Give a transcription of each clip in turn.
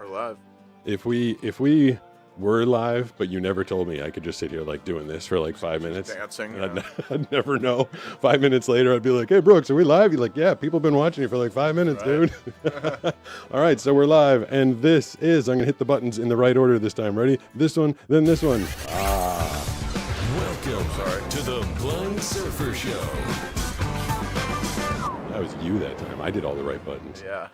We're live. If we were live, but you never told me, I could just sit here like doing this for like 5 minutes. Dancing. And I'd never know. 5 minutes later, I'd be like, "Hey, Brooks, are we live?" You're like, "Yeah, people have been watching you for like 5 minutes, Right. dude." All right, so we're live, and this is, I'm gonna hit the buttons in the right order this time. Ready? This one, then this one. Welcome to the Blind Surfer Show. That was you that time. I did all the right buttons. Yeah.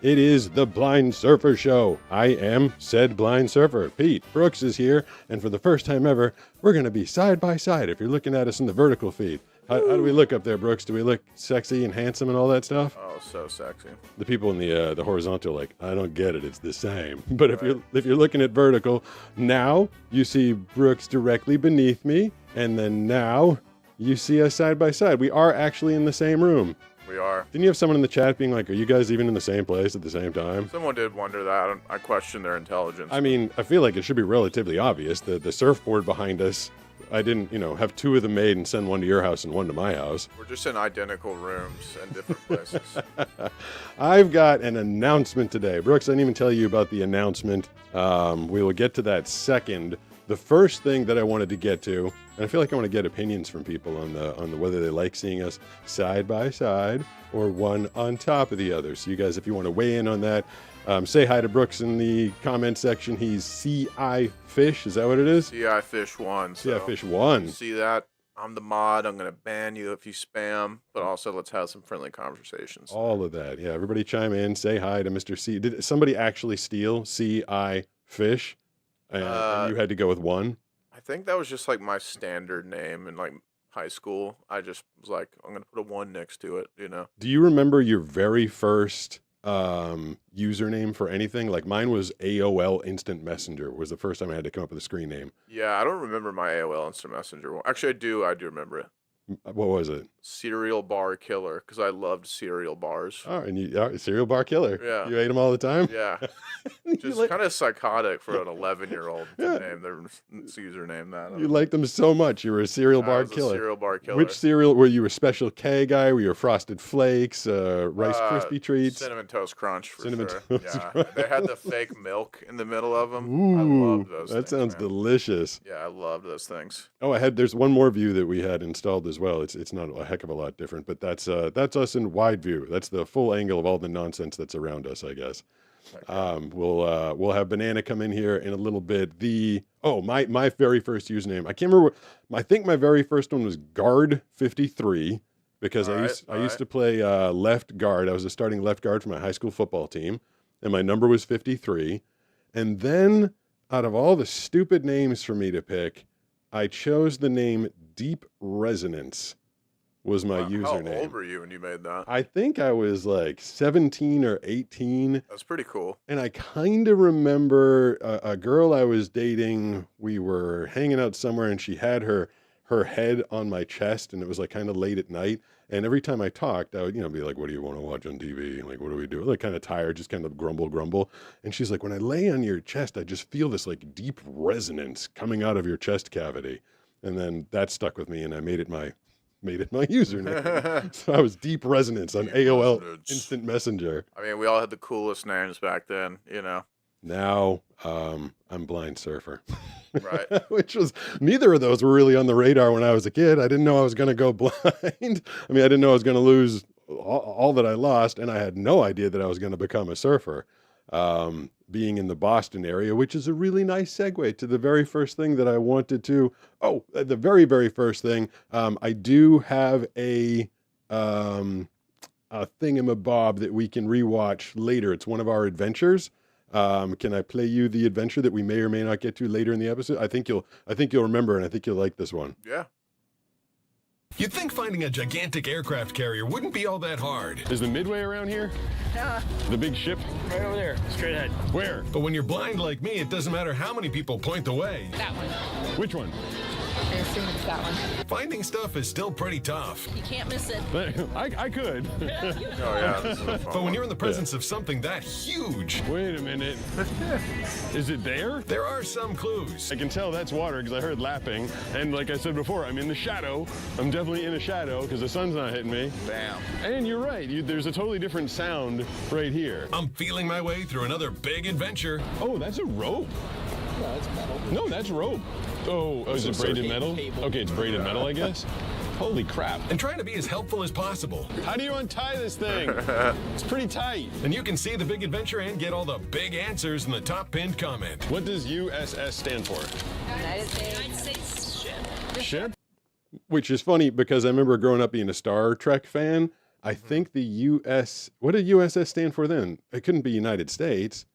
It is the Blind Surfer Show. I am said blind surfer. Pete Brooks is here, and for the first time ever, we're going to be side by side if you're looking at us in the vertical feed. How do we look up there, Brooks? Do we look sexy and handsome and all that stuff? Oh, so sexy. The people in the horizontal, like, I don't get it. It's the same. But if you're looking at vertical, now you see Brooks directly beneath me, and then now you see us side by side. We are actually in the same room. We are. Didn't you have someone in the chat being like, "Are you guys even in the same place at the same time?" Someone did wonder that. I question their intelligence. I mean, I feel like it should be relatively obvious. The surfboard behind us, I didn't, have two of them made and send one to your house and one to my house. We're just in identical rooms and different places. I've got an announcement today. Brooks, I didn't even tell you about the announcement. We will get to that second. The first thing that I wanted to get to, and I feel like I want to get opinions from people on the whether they like seeing us side by side or one on top of the other. So you guys, if you want to weigh in on that, say hi to Brooks in the comment section. He's CI Fish. Is that what it is? CI Fish 1. So CI Fish 1. see that? I'm the mod. I'm going to ban you if you spam. But also, let's have some friendly conversations. All of that. Yeah, everybody chime in. Say hi to Mr. C. Did somebody actually steal CI Fish? And you had to go with one? I think that was just like my standard name in like high school. I just was like, I'm going to put a 1 next to it, Do you remember your very first username for anything? Like mine was AOL Instant Messenger was the first time I had to come up with a screen name. Yeah, I don't remember my AOL Instant Messenger one. Actually, I do remember it. What was it? Cereal bar killer, because I loved cereal bars. Oh, and you cereal bar killer. Yeah. You ate them all the time? Yeah. You Just like- kind of psychotic for an 11-year-old to Yeah. name their username that. You liked them so much. You were a cereal I bar was a killer. cereal bar killer. Which cereal were you? A Special K guy? Were you a Frosted Flakes, Rice Krispie treats? Cinnamon Toast Crunch for Cinnamon sure. Toast Yeah. Crunch. They had the fake milk in the middle of them. I Ooh, loved those that things, sounds man. delicious. Yeah, I loved those things. Oh, there's one more view that we had installed as well. It's not a heck of a lot different, but that's us in wide view. That's the full angle of all the nonsense that's around us, I guess. Okay. We'll have Banana come in here in a little bit. My very first username. I can't remember. I think my very first one was Guard 53 because I used to play left guard. I was a starting left guard for my high school football team, and my number was 53. And then out of all the stupid names for me to pick, I chose the name Deep Resonance was my Wow, username. How old were you when you made that? I think I was like 17 or 18. That's pretty cool. And I kind of remember a girl I was dating. We were hanging out somewhere and she had her head on my chest, and it was like kind of late at night. And every time I talked, I would, be like, "What do you want to watch on TV? Like, what do we do?" Like kind of tired, just kind of grumble. And she's like, "When I lay on your chest, I just feel this like deep resonance coming out of your chest cavity." And then that stuck with me, and I made it my username. So I was Deep Resonance on Deep AOL Resonance. Instant Messenger. I mean, we all had the coolest names back then, Now I'm Blind Surfer. Right. Which was, neither of those were really on the radar when I was a kid. I didn't know I was going to go blind. I didn't know I was going to lose all that I lost, and I had no idea that I was going to become a surfer. Being in the Boston area, which is a really nice segue to the very first thing that I wanted to. Oh, the very, very first thing. I do have a thingamabob that we can rewatch later. It's one of our adventures. Can I play you the adventure that we may or may not get to later in the episode? I think you'll remember, and I think you'll like this one. Yeah. You'd think finding a gigantic aircraft carrier wouldn't be all that hard. Is the Midway around here? Yeah, The big ship? right over there, straight ahead. Where? But when you're blind like me, it doesn't matter how many people point the way. That one. Which one? I assume it's that one. Finding stuff is still pretty tough. You can't miss it. I could. Oh yeah, this is a fun But when one. you're in the presence of something that huge, Wait a minute. Is it there? there are some clues. I can tell that's water because I heard lapping. And like I said before, I'm in the shadow. I'm definitely in a shadow because the sun's not hitting me. Bam. And you're right. There's a totally different sound right here. I'm feeling my way through another big adventure. Oh, that's a rope. No, that's rope. Oh, is it braided metal? Okay, it's braided metal, I guess. Holy crap. And trying to be as helpful as possible. How do you untie this thing? It's pretty tight. And you can see the big adventure and get all the big answers in the top pinned comment. What does USS stand for? United States ship. Ship? Which is funny because I remember growing up being a Star Trek fan. I think the what did USS stand for then? It couldn't be United States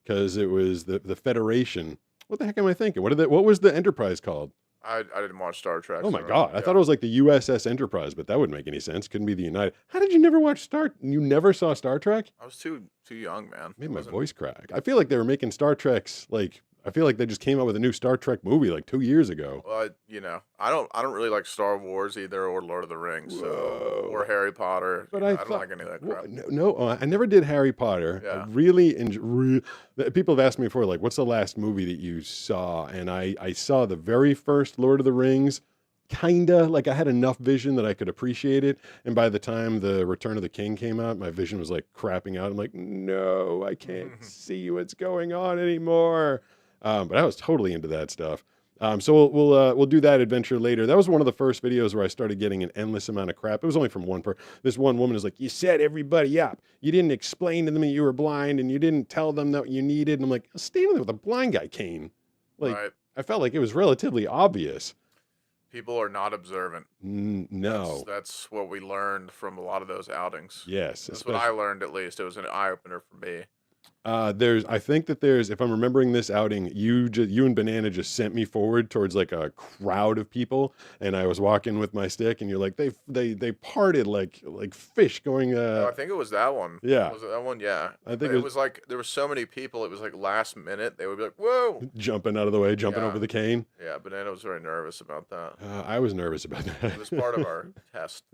because it was the Federation. What the heck am I thinking? What was the Enterprise called? I didn't watch Star Trek. Oh my so, God. I yeah. thought it was like the USS Enterprise, but that wouldn't make any sense. Couldn't be the United. How did you never watch You never saw Star Trek? I was too young, man. Made my Wasn't- voice crack. I feel like they were making Star Treks I feel like they just came out with a new Star Trek movie like 2 years ago. Well, I don't really like Star Wars either, or Lord of the Rings, or Harry Potter. But I I don't thought, like any of that well, crap. no, I never did Harry Potter. Yeah. I really enjoy. People have asked me before, like, what's the last movie that you saw? And I saw the very first Lord of the Rings. Kinda like I had enough vision that I could appreciate it. And by the time the Return of the King came out, my vision was like crapping out. I'm like, no, I can't see what's going on anymore. But I was totally into that stuff. So we'll do that adventure later. That was one of the first videos where I started getting an endless amount of crap. It was only from one person. This one woman is like, you set everybody up. You didn't explain to them that you were blind and you didn't tell them that you needed. And I'm like, I was standing there with a blind guy cane. Like, Right. I felt like it was relatively obvious. People are not observant. No. That's what we learned from a lot of those outings. Yes. That's what I learned, at least. It was an eye opener for me. I think that if I'm remembering this outing, you and Banana just sent me forward towards like a crowd of people, and I was walking with my stick, and you're like, they parted like fish going. I think it was that one. Yeah. Was it that one? Yeah. I think it was like there were so many people. It was like last minute. They would be like, "Whoa!" Jumping out of the way, jumping Yeah. over the cane. Yeah, Banana was very nervous about that. I was nervous about It that. was part of our test.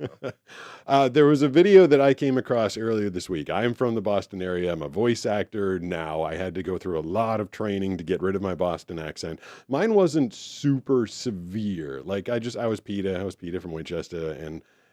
There was a video that I came across earlier this week. I am from the Boston area. I'm a voice actor now. I had to go through a lot of training to get rid of my Boston accent. Mine wasn't super severe. Like I was PETA. I was PETA from Winchester,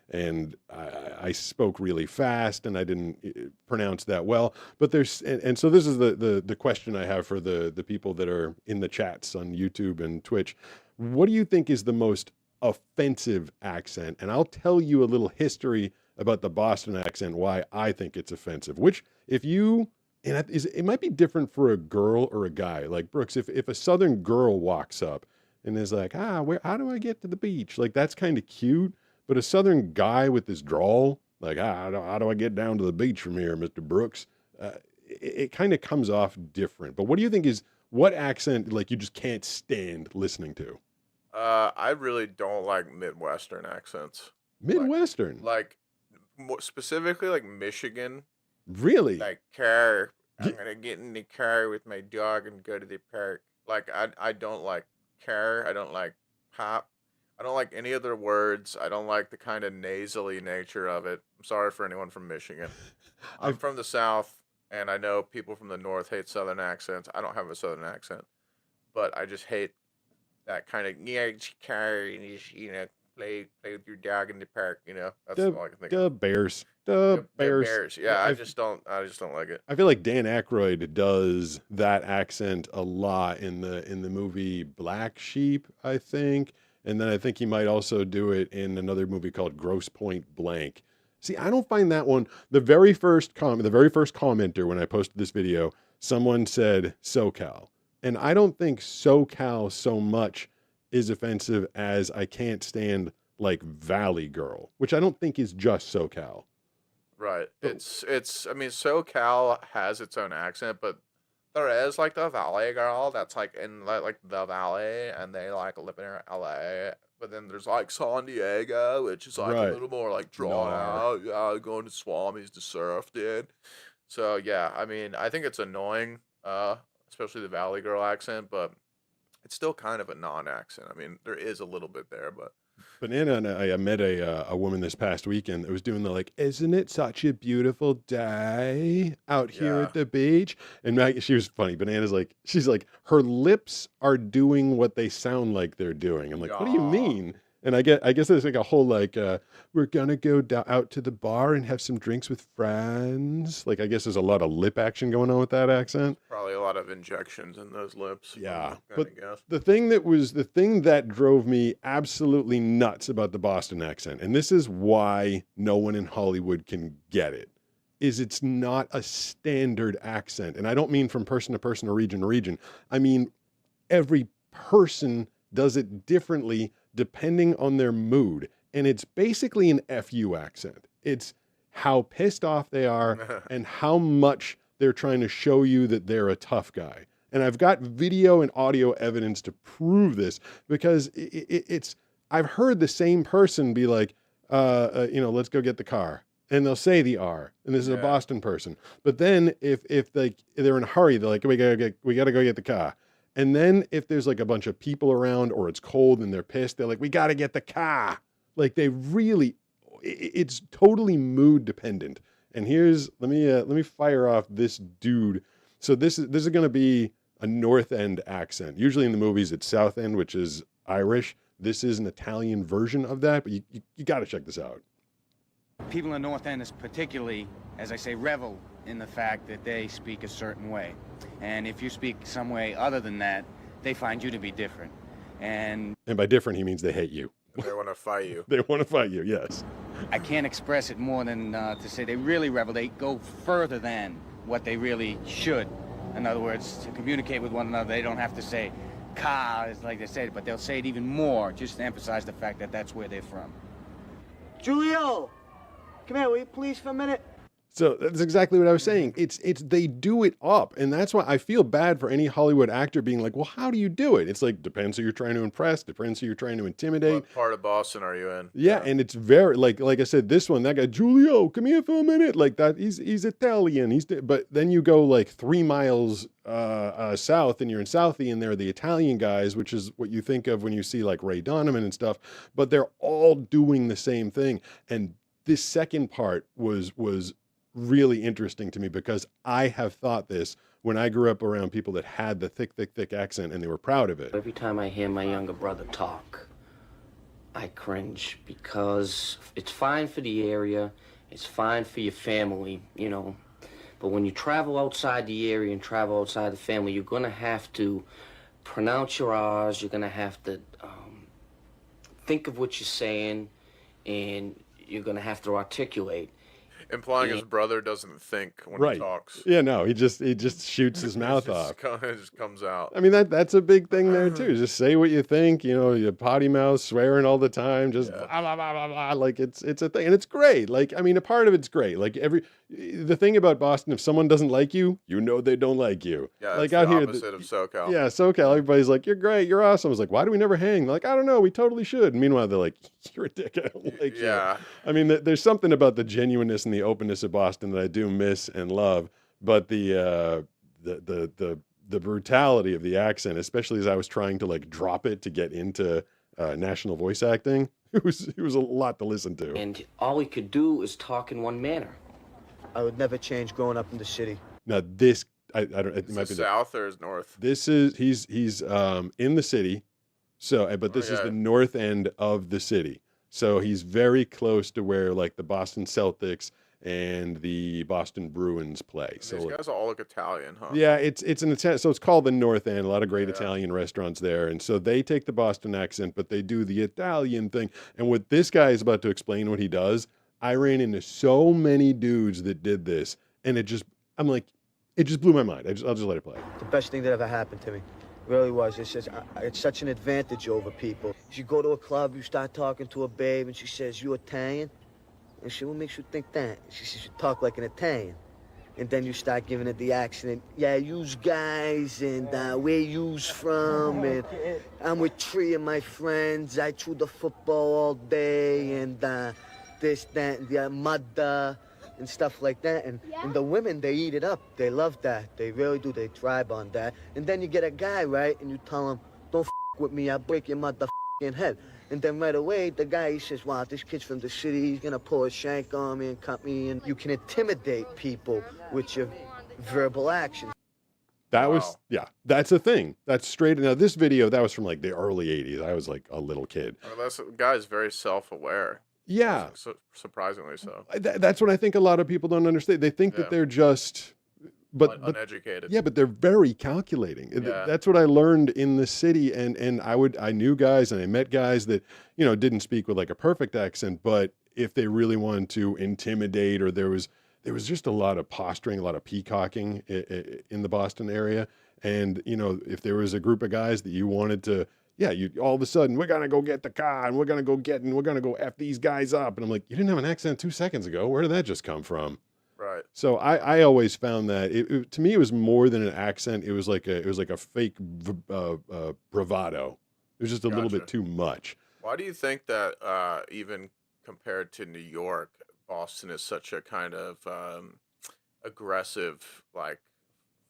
and I spoke really fast, and I didn't pronounce that well. But so this is the question I have for the people that are in the chats on YouTube and Twitch. What do you think is the most offensive accent? And I'll tell you a little history about the Boston accent, why I think it's offensive. Which, it might be different for a girl or a guy. Like Brooks, if a Southern girl walks up and is like, how do I get to the beach? Like that's kind of cute. But a Southern guy with this drawl, like, how do I get down to the beach from here, Mr. Brooks? It kind of comes off different. But what do you think what accent like you just can't stand listening to? I really don't like Midwestern accents. Midwestern, Like more specifically, like Michigan. really? Like car. I'm gonna get in the car with my dog and go to the park. Like I don't like car. I don't like pop. I don't like any other words. I don't like the kind of nasally nature of it. I'm sorry for anyone from Michigan. I'm from the South, and I know people from the North hate Southern accents. I don't have a Southern accent, but I just hate that kind of car and play with your dog in the park. That's all I can think of. The Bears. The Bears. Yeah, I I just don't like it. I feel like Dan Aykroyd does that accent a lot in the movie Black Sheep, I think. And then I think he might also do it in another movie called Grosse Point Blank. See, I don't find that one. The very first commenter when I posted this video, someone said SoCal. And I don't think SoCal so much is offensive as I can't stand like Valley Girl, which I don't think is just SoCal. Right. It's I mean, SoCal has its own accent, but there is like the Valley Girl that's like in like the Valley, and they like live in LA. But then there's like San Diego, which is like Right. a little more like drawn out. Yeah, going to Swami's to surf, dude. So yeah, I mean, I think it's annoying, especially the Valley Girl accent, but It's still kind of a non-accent. I mean, there is a little bit there, but Banana and I met a woman this past weekend that was doing the like, isn't it such a beautiful day out here yeah. at the beach? And Maggie, she was funny. Banana's like, she's like, her lips are doing what they sound like they're doing. I'm like, what do you Aw. mean? And I guess there's like a whole like, we're gonna go out to the bar and have some drinks with friends. Like, I guess there's a lot of lip action going on with that accent. Probably a lot of injections in those lips. Yeah, I but guess. the thing that drove me absolutely nuts about the Boston accent, and this is why no one in Hollywood can get it, is it's not a standard accent. And I don't mean from person to person or region to region. I mean, every person does it differently depending on their mood. And it's basically an FU accent. It's how pissed off they are and how much they're trying to show you that they're a tough guy. And I've got video and audio evidence to prove this because it's, I've heard the same person be like, let's go get the car. And they'll say the R, and this is a Yeah. Boston person. But then if they're in a hurry, they're like, we gotta go get the car. And then if there's like a bunch of people around or it's cold and they're pissed, they're like, we got to get the car. Like they really, it's totally mood dependent. And here's, let me fire off this dude. So this is going to be a North End accent. Usually in the movies, it's South End, which is Irish. This is an Italian version of that, but you got to check this out. People in North End is particularly, as I say, revel in the fact that they speak a certain way. And if you speak some way other than that, they find you to be different. And by different, he means they hate you. They want to fight you. They want to fight you, yes. I can't express it more than to say they really revel. They go further than what they really should. In other words, to communicate with one another, they don't have to say "ka" is like they said, but they'll say it even more just to emphasize the fact that that's where they're from. Julio, come here, will you please for a minute? So that's exactly what I was saying. It's they do it up. And that's why I feel bad for any Hollywood actor being like, well, how do you do it? It's like, depends who you're trying to impress, depends who you're trying to intimidate. What part of Boston are you in? Yeah, and it's very like I said, this one, that guy, Julio, come here for a minute. Like that, he's Italian. But then you go like 3 miles south and you're in Southie and they're the Italian guys, which is what you think of when you see like Ray Donovan and stuff, but they're all doing the same thing. And this second part was really interesting to me because I have thought this when I grew up around people that had the thick accent and they were proud of it. Every time I hear my younger brother talk, I cringe because it's fine for the area, it's fine for your family, you know, but when you travel outside the area and travel outside the family, you're gonna have to pronounce your R's, you're gonna have to think of what you're saying, and you're gonna have to articulate. Implying his brother doesn't think when Right. he talks. Yeah, no, he just shoots his mouth off. It just comes out. I mean, that's a big thing there too. Just say what you think, you know, you potty mouth, swearing all the time, just blah, blah, blah, blah, blah. Like it's a thing. And it's great. Like, I mean, a part of it's great. Like the thing about Boston, if someone doesn't like you, you know they don't like you. Yeah, like it's out the here, opposite of SoCal. Yeah, SoCal, everybody's like, you're great, you're awesome. I was like, why do we never hang? They're like, I don't know, we totally should. And meanwhile, they're like, you're a dick. I don't like you. Yeah. I mean, there's something about the genuineness and the openness of Boston that I do miss and love, but the brutality of the accent, especially as I was trying to like drop it to get into national voice acting, it was a lot to listen to. And all we could do is talk in one manner. I would never change growing up in the city. Now this, I don't. It Is might it be south or is north? This is he's in the city, so but this is Okay. the north end of the city. So he's very close to where like the Boston Celtics and the Boston Bruins play. So These guys all look Italian, huh? yeah, it's an Italian. So it's called the North End. A lot of great Yeah. Italian restaurants there, and so they take the Boston accent, but they do the Italian thing. And what this guy is about to explain, what he does, I ran into so many dudes that did this, and it just blew my mind. I'll just let it play. The best thing that ever happened to me. It really was. It's such an advantage over people. You go to a club, you start talking to a babe, and she says, "You Italian?" And she, "What makes you think that?" She says, "You talk like an Italian." And then you start giving it the accent. Yeah, yous guys, and where yous from, and I'm with 3 of my friends. I chew the football all day, and this, that, and the mother, and stuff like that. And the women, they eat it up. They love that. They really do. They thrive on that. And then you get a guy, right, and you tell him, don't with me, I'll break your motherfucking head. And then right away, the guy, he says, wow, this kid's from the city. He's going to pull a shank on me and cut me. And you can intimidate people with your verbal actions. That was, Wow. yeah, that's a thing. That's straight. Now, this video, that was from like the early 80s. I was like a little kid. Well, that's guy's very self-aware. Yeah. Surprisingly so. That's what I think a lot of people don't understand. They think Yeah. that they're just, but Uneducated. yeah, but they're very calculating. Yeah. That's what I learned in the city. And I knew guys and I met guys that, you know, didn't speak with like a perfect accent, but if they really wanted to intimidate, or there was just a lot of posturing, a lot of peacocking in the Boston area. And, you know, if there was a group of guys that you wanted to, yeah, you all of a sudden, we're going to go get the car and we're going to go F these guys up. And I'm like, you didn't have an accent 2 seconds ago. Where did that just come from? Right. So I always found that to me, it was more than an accent. It was like a fake bravado. It was just a little bit Gotcha. too much. Why do you think that even compared to New York, Boston is such a kind of aggressive, like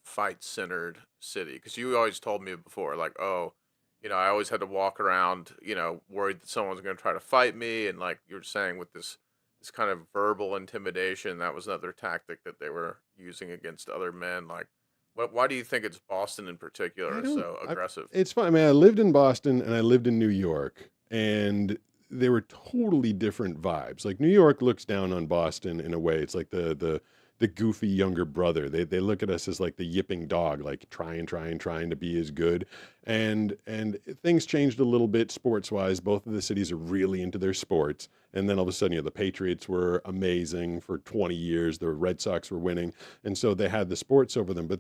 fight-centered city? Because you always told me before, like, oh, you know, I always had to walk around, you know, worried that someone's going to try to fight me, and like you were saying, with this kind of verbal intimidation, that was another tactic that they were using against other men. Like, why do you think it's Boston in particular is so aggressive? It's fine. I mean, I lived in Boston and I lived in New York, and they were totally different vibes. Like New York looks down on Boston in a way. It's like the goofy younger brother. They look at us as like the yipping dog, like trying to be as good. And things changed a little bit sports wise. Both of the cities are really into their sports. And then all of a sudden, you know, the Patriots were amazing for 20 years. The Red Sox were winning. And so they had the sports over them. But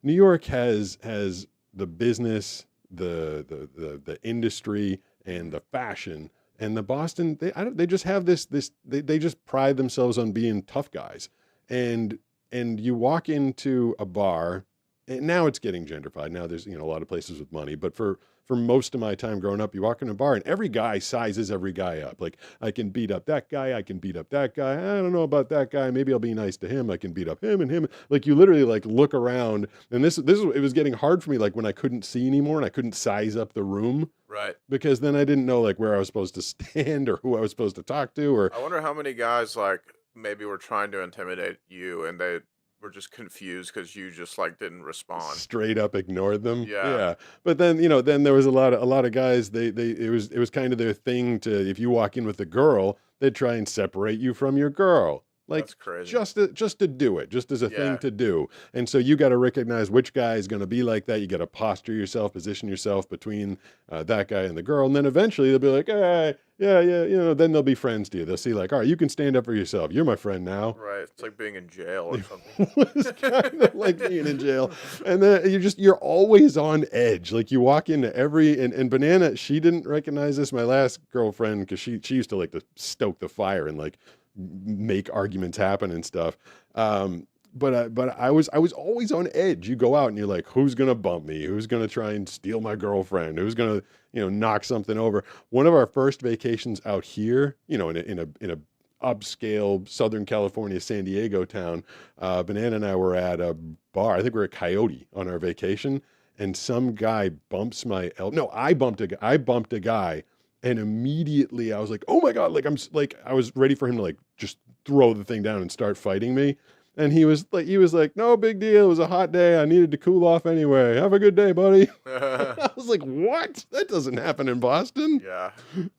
New York has the business, the industry, and the fashion. And the Boston, they just have this they just pride themselves on being tough guys. And you walk into a bar, and now it's getting gentrified. Now there's, you know, a lot of places with money, but for most of my time growing up, you walk in a bar and every guy sizes every guy up. Like, I can beat up that guy, I can beat up that guy. I don't know about that guy. Maybe I'll be nice to him. I can beat up him and him. Like, you literally like look around, and this it was getting hard for me, like when I couldn't see anymore and I couldn't size up the room. Right. Because then I didn't know like where I was supposed to stand or who I was supposed to talk to, or I wonder how many guys like maybe were trying to intimidate you and they were just confused because you just like didn't respond. straight up ignored them. Yeah. But then, you know, then there was a lot of guys, it was kind of their thing to, if you walk in with a girl, they'd try and separate you from your girl. Like, That's crazy. just to do it, just as a Yeah. thing to do. And so you got to recognize which guy is going to be like that. You got to posture yourself, position yourself between that guy and the girl. And then eventually they'll be like, hey, yeah, you know, then they'll be friends to you. They'll see like, all right, you can stand up for yourself. You're my friend now. Right. It's like being in jail or something. It's kind of like being in jail. And then you're always on edge. Like, you walk into and Banana, she didn't recognize this, my last girlfriend, because she used to like to stoke the fire and like make arguments happen and stuff. But I was always on edge. You go out and you're like, who's gonna bump me? Who's gonna try and steal my girlfriend? Who's gonna, you know, knock something over? One of our first vacations out here, you know, in a upscale Southern California, San Diego town, Banana and I were at a bar. I think we were at Coyote on our vacation, and some guy bumps my No, I bumped a guy. And immediately I was like, oh my God, like I was ready for him to like just throw the thing down and start fighting me. And he was like, no big deal. It was a hot day. I needed to cool off anyway. Have a good day, buddy. I was like, what? That doesn't happen in Boston. Yeah.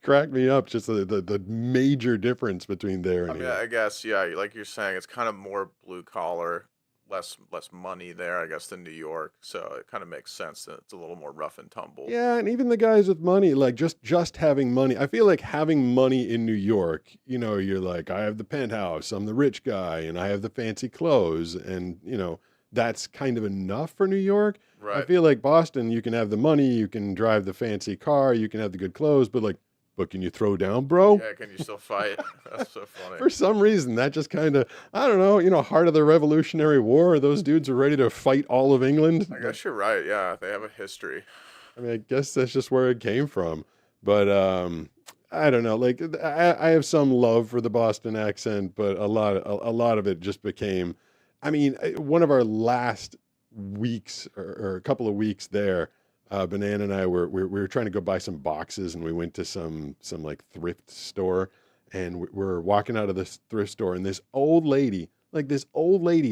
Cracked me up. Just the major difference between there I and mean, here. I guess, yeah, like you're saying, it's kind of more blue collar, less money there, I guess, than New York. So it kind of makes sense that it's a little more rough and tumble. Yeah, and even the guys with money, like just having money. I feel like having money in New York, you know, you're like, I have the penthouse, I'm the rich guy, and I have the fancy clothes, and you know, that's kind of enough for New York. I Right. feel like Boston, you can have the money, you can drive the fancy car, you can have the good clothes, but can you throw down, bro? Yeah, can you still fight? That's so funny. For some reason, that just kind of, I don't know, you know, heart of the Revolutionary War, those dudes are ready to fight all of England. I guess you're right. Yeah, they have a history. I mean, I guess that's just where it came from. But I don't know. Like, I have some love for the Boston accent, but a lot of it just became. I mean, one of our last weeks or a couple of weeks there, Banana and I we were trying to go buy some boxes, and we went to some like thrift store, and we're walking out of this thrift store, and this old lady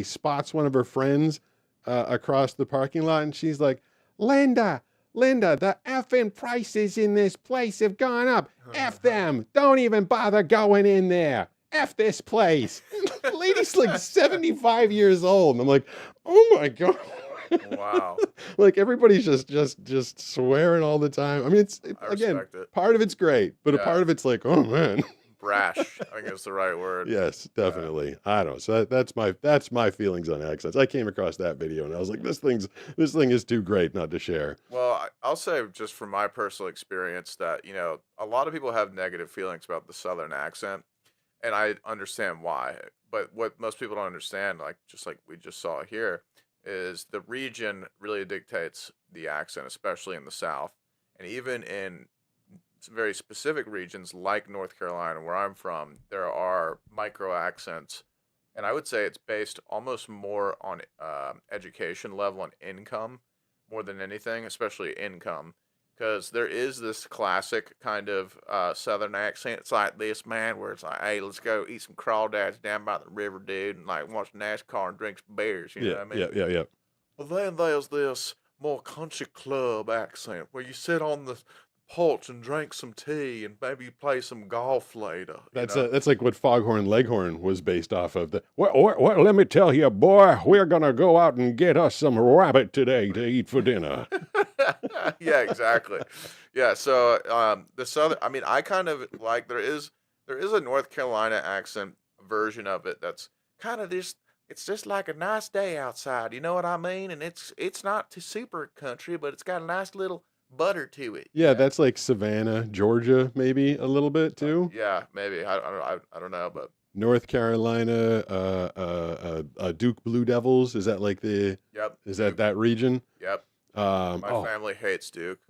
spots one of her friends across the parking lot, and she's like, Linda, the effing prices in this place have gone up. F them. Don't even bother going in there. F this place. The lady's like 75 years old. And I'm like, oh my God. Wow. Like everybody's just swearing all the time. I mean, I again, respect it. part of it's great, but a Yeah. part of it's like, oh man. Brash, I think is the right word. Yes, definitely. I don't know. So that's my feelings on accents. I came across that video and I was like, this thing is too great not to share. Well, I'll say just from my personal experience that, a lot of people have negative feelings about the Southern accent, and I understand why. But what most people don't understand, just like we just saw here, is the region really dictates the accent, especially in the South. And even in very specific regions like North Carolina, where I'm from, there are micro accents. And I would say it's based almost more on education level and income more than anything, especially income. Because there is this classic kind of Southern accent. It's like this, man, where it's like, hey, let's go eat some crawdads down by the river, dude, and like watch NASCAR and drink some beers. You know what I mean? Yeah. Well, then there's this more country club accent where you sit on the porch and drink some tea and maybe play some golf later. That's like what Foghorn Leghorn was based off of. Well, let me tell you, boy, we're gonna go out and get us some rabbit today to eat for dinner. Yeah, exactly. Yeah, so the Southern, I mean, I kind of like there is a North Carolina accent version of it that's kind of this. It's just like a nice day outside. You know what I mean? And it's not too super country, but it's got a nice little butter to it. Yeah, that's like Savannah, Georgia, maybe a little bit too. Yeah, maybe. I don't know, but North Carolina, Duke Blue Devils. Is that like yep. Is that region? Yep. My My family hates Duke.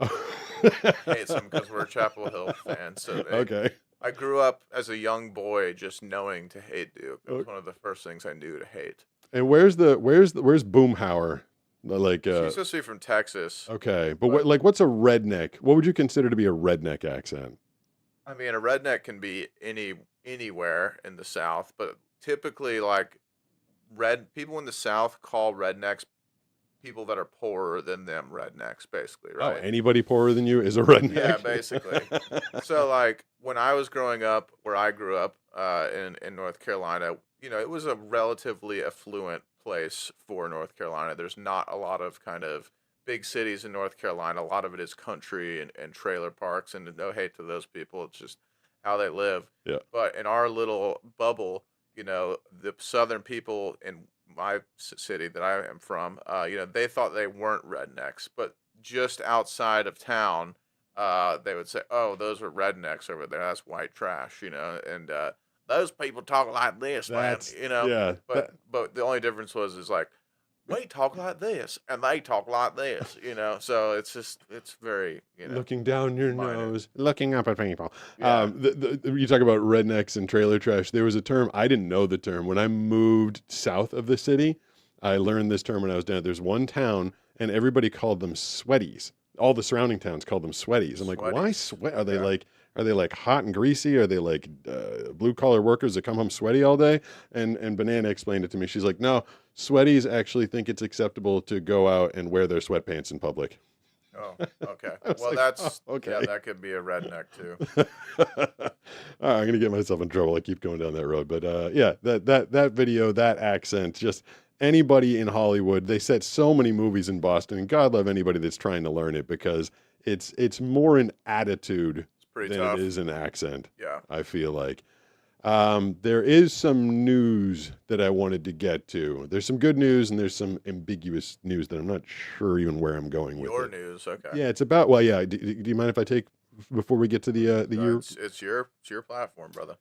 Hates them because we're Chapel Hill fans. So Okay. I grew up as a young boy just knowing to hate Duke. That was one of the first things I knew to hate. And where's Boomhauer? Like She's supposed to be from Texas. okay, but what's a redneck? What would you consider to be a redneck accent? I mean, a redneck can be anywhere in the South, but typically, like people in the South call rednecks people that are poorer than them rednecks, basically, Oh, right? anybody poorer than you is a redneck. Yeah, basically. So, like, when I was growing up, where I grew up in North Carolina, it was a relatively affluent place for North Carolina. There's not a lot of kind of big cities in North Carolina. A lot of it is country and trailer parks, and no hate to those people. It's just how they live. Yeah. But in our little bubble, the southern people in my city that I am from, they thought they weren't rednecks, but just outside of town, they would say, "Oh, those are rednecks over there. That's white trash," and those people talk like this, man. Yeah. But the only difference is like we talk like this and they talk like this, So it's very, Looking down your minor. nose, looking up at people. Yeah. You talk about rednecks and trailer trash. There was a term, I didn't know the term. When I moved south of the city, I learned this term when I was down. There's one town, and everybody called them sweaties. All the surrounding towns called them sweaties. I'm like, why Sweaties. sweat? Are they Yeah. like hot and greasy? Are they like blue collar workers that come home sweaty all day? And Banana explained it to me. She's like, no, sweaties actually think it's acceptable to go out and wear their sweatpants in public. Oh, okay. I was Well, like, that's oh, okay. yeah, that could be a redneck too. All right, I'm gonna get myself in trouble. I keep going down that road, but yeah, that video, that accent, just anybody in Hollywood. They set so many movies in Boston, and God love anybody that's trying to learn it because it's more an attitude It's pretty than tough. it is an accent. Yeah. I feel like. There is some news that I wanted to get to. There's some good news and there's some ambiguous news that I'm not sure even where I'm going with Your it. news, okay. Yeah, it's about, well, yeah. Do you mind if I take before we get to the No, year? it's your platform, brother.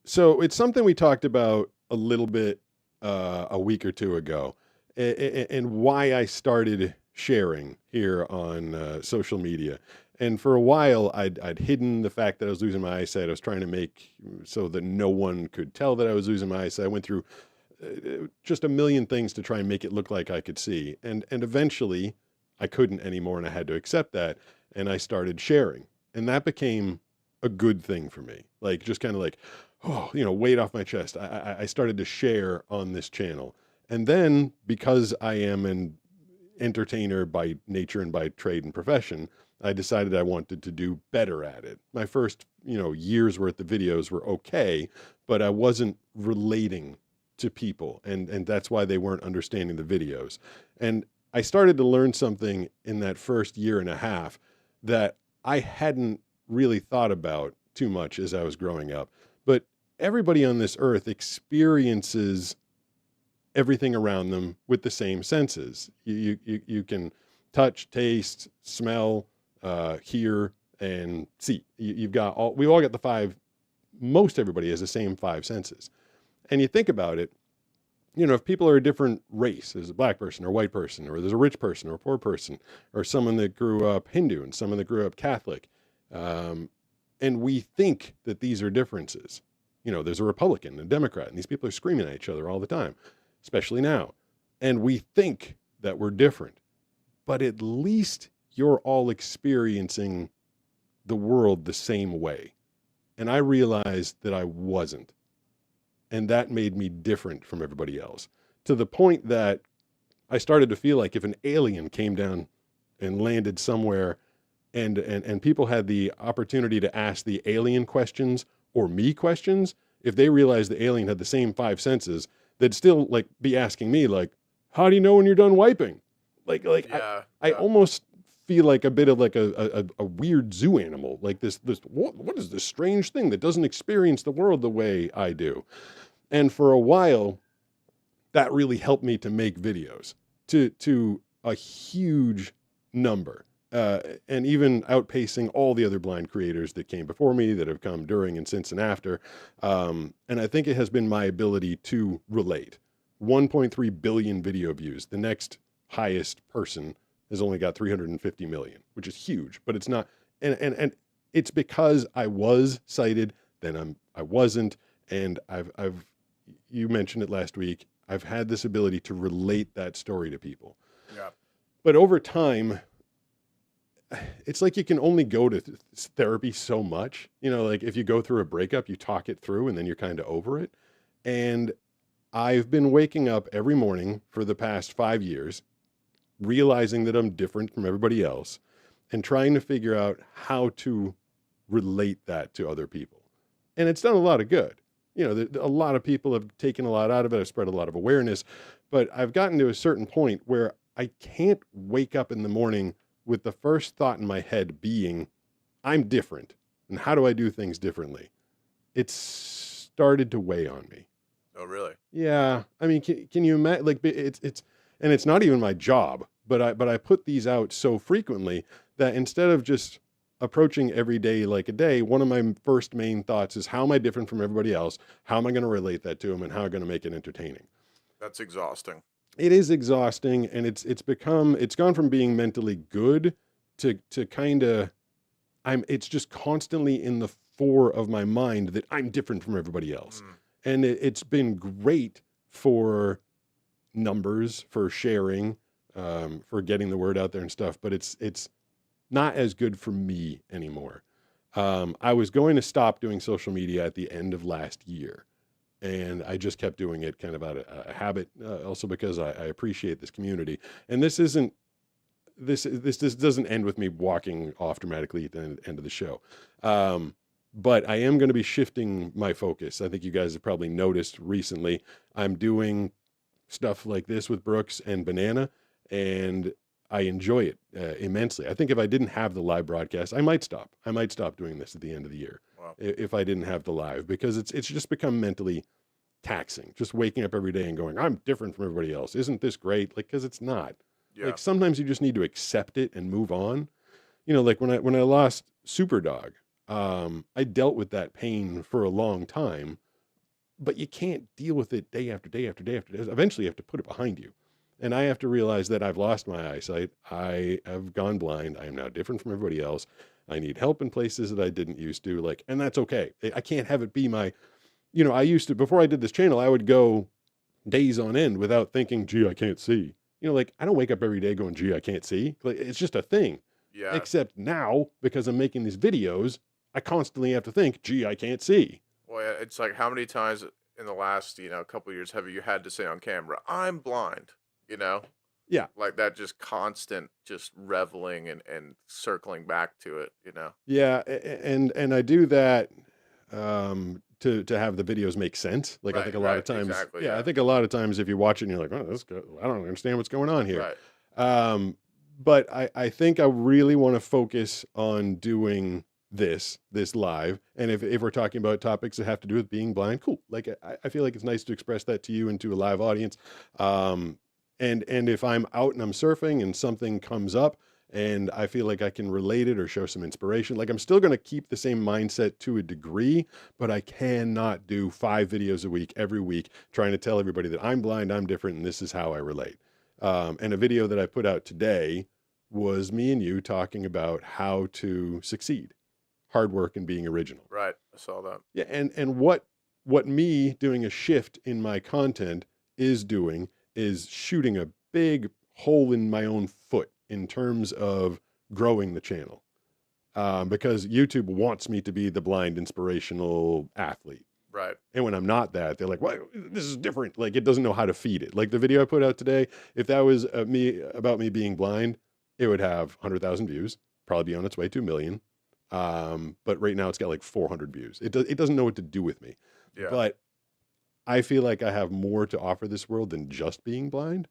So it's something we talked about a little bit a week or two ago, and why I started sharing here on social media. And for a while, I'd hidden the fact that I was losing my eyesight. I was trying to make so that no one could tell that I was losing my eyesight. I went through just a million things to try and make it look like I could see. And eventually, I couldn't anymore, and I had to accept that. And I started sharing, and that became a good thing for me. Like, just kind of like, oh, weight off my chest. I started to share on this channel. And then, because I am an entertainer by nature and by trade and profession, I decided I wanted to do better at it. My first, year's worth of videos were okay, but I wasn't relating to people, and that's why they weren't understanding the videos. And I started to learn something in that first year and a half that I hadn't really thought about too much as I was growing up. But everybody on this earth experiences everything around them with the same senses. You can touch, taste, smell, hear, and see. We've all got the five. Most everybody has the same five senses. And you think about it, if people are a different race, there's a black person or a white person, or there's a rich person or a poor person, or someone that grew up Hindu and someone that grew up Catholic, and we think that these are differences. There's a Republican and a Democrat, and these people are screaming at each other all the time, especially now. And we think that we're different, but at least you're all experiencing the world the same way. And I realized that I wasn't. And that made me different from everybody else, to the point that I started to feel like if an alien came down and landed somewhere, and people had the opportunity to ask the alien questions or me questions, if they realized the alien had the same five senses, they'd still like be asking me like, how do you know when you're done wiping? I almost feel like a bit of like a weird zoo animal, like this what is this strange thing that doesn't experience the world the way I do? And for a while, that really helped me to make videos to a huge number, and even outpacing all the other blind creators that came before me, that have come during and since and after. And I think it has been my ability to relate. 1.3 billion video views. The next highest person has only got 350 million, which is huge, but it's not. And it's because I was sighted, then I wasn't, and I've you mentioned it last week, I've had this ability to relate that story to people. Yeah. But over time, it's like you can only go to therapy so much. Like if you go through a breakup, you talk it through and then you're kind of over it. And I've been waking up every morning for the past 5 years, realizing that I'm different from everybody else and trying to figure out how to relate that to other people. And it's done a lot of good. A lot of people have taken a lot out of it. I've spread a lot of awareness, but I've gotten to a certain point where I can't wake up in the morning with the first thought in my head being, I'm different. And how do I do things differently? It's started to weigh on me. Oh, really? Yeah. I mean, can you imagine, like and it's not even my job, but I put these out so frequently that instead of just approaching every day like a day, one of my first main thoughts is, how am I different from everybody else? How am I going to relate that to them, and how am I going to make it entertaining? That's exhausting. It is exhausting, and it's gone from being mentally good to kind of, it's just constantly in the fore of my mind that I'm different from everybody else. And it's been great for numbers, for sharing, for getting the word out there and stuff, but it's not as good for me anymore. I was going to stop doing social media at the end of last year, and I just kept doing it kind of out of a habit, also because I appreciate this community. And this doesn't end with me walking off dramatically at the end of the show. But I am going to be shifting my focus. I think you guys have probably noticed recently, I'm doing stuff like this with Brooks and Banana, and I enjoy it immensely. I think if I didn't have the live broadcast, I might stop. I might stop doing this at the end of the year. Wow. If I didn't have the live, because it's just become mentally taxing. Just waking up every day and going, I'm different from everybody else. Isn't this great? Like, because it's not. Yeah. Like sometimes you just need to accept it and move on. Like when I lost Superdog, I dealt with that pain for a long time, but you can't deal with it day after day after day after day. Eventually you have to put it behind you. And I have to realize that I've lost my eyesight. I have gone blind. I am now different from everybody else. I need help in places that I didn't used to, and that's okay. I can't have it be my, I used to, before I did this channel, I would go days on end without thinking, gee, I can't see. You know, like I don't wake up every day going, gee, I can't see. Like, it's just a thing. Yeah. Except now, because I'm making these videos, I constantly have to think, gee, I can't see. Well, yeah, it's like how many times in the last, couple of years have you had to say on camera, I'm blind, you know? Yeah. Like that just constant, just reveling and circling back to it, Yeah, and I do that to have the videos make sense. Like I think a lot of times, exactly, I think a lot of times if you watch it and you're like, oh, that's good. I don't understand what's going on here. Right. But I think I really want to focus on doing this live. And if we're talking about topics that have to do with being blind, cool. Like I feel like it's nice to express that to you and to a live audience. And if I'm out and I'm surfing and something comes up and I feel like I can relate it or show some inspiration, like I'm still going to keep the same mindset to a degree, but I cannot do 5 videos a week, every week, trying to tell everybody that I'm blind, I'm different, and this is how I relate. And a video that I put out today was me and you talking about how to succeed, hard work and being original. Right. I saw that. Yeah. And what me doing a shift in my content is doing is shooting a big hole in my own foot in terms of growing the channel. Because YouTube wants me to be the blind inspirational athlete. Right. And when I'm not that, they're like, well, this is different. Like it doesn't know how to feed it. Like the video I put out today, if that was about me being blind, it would have 100,000 views, probably be on its way to 1 million. But right now it's got like 400 views. It doesn't know what to do with me. Yeah. But I feel like I have more to offer this world than just being blind.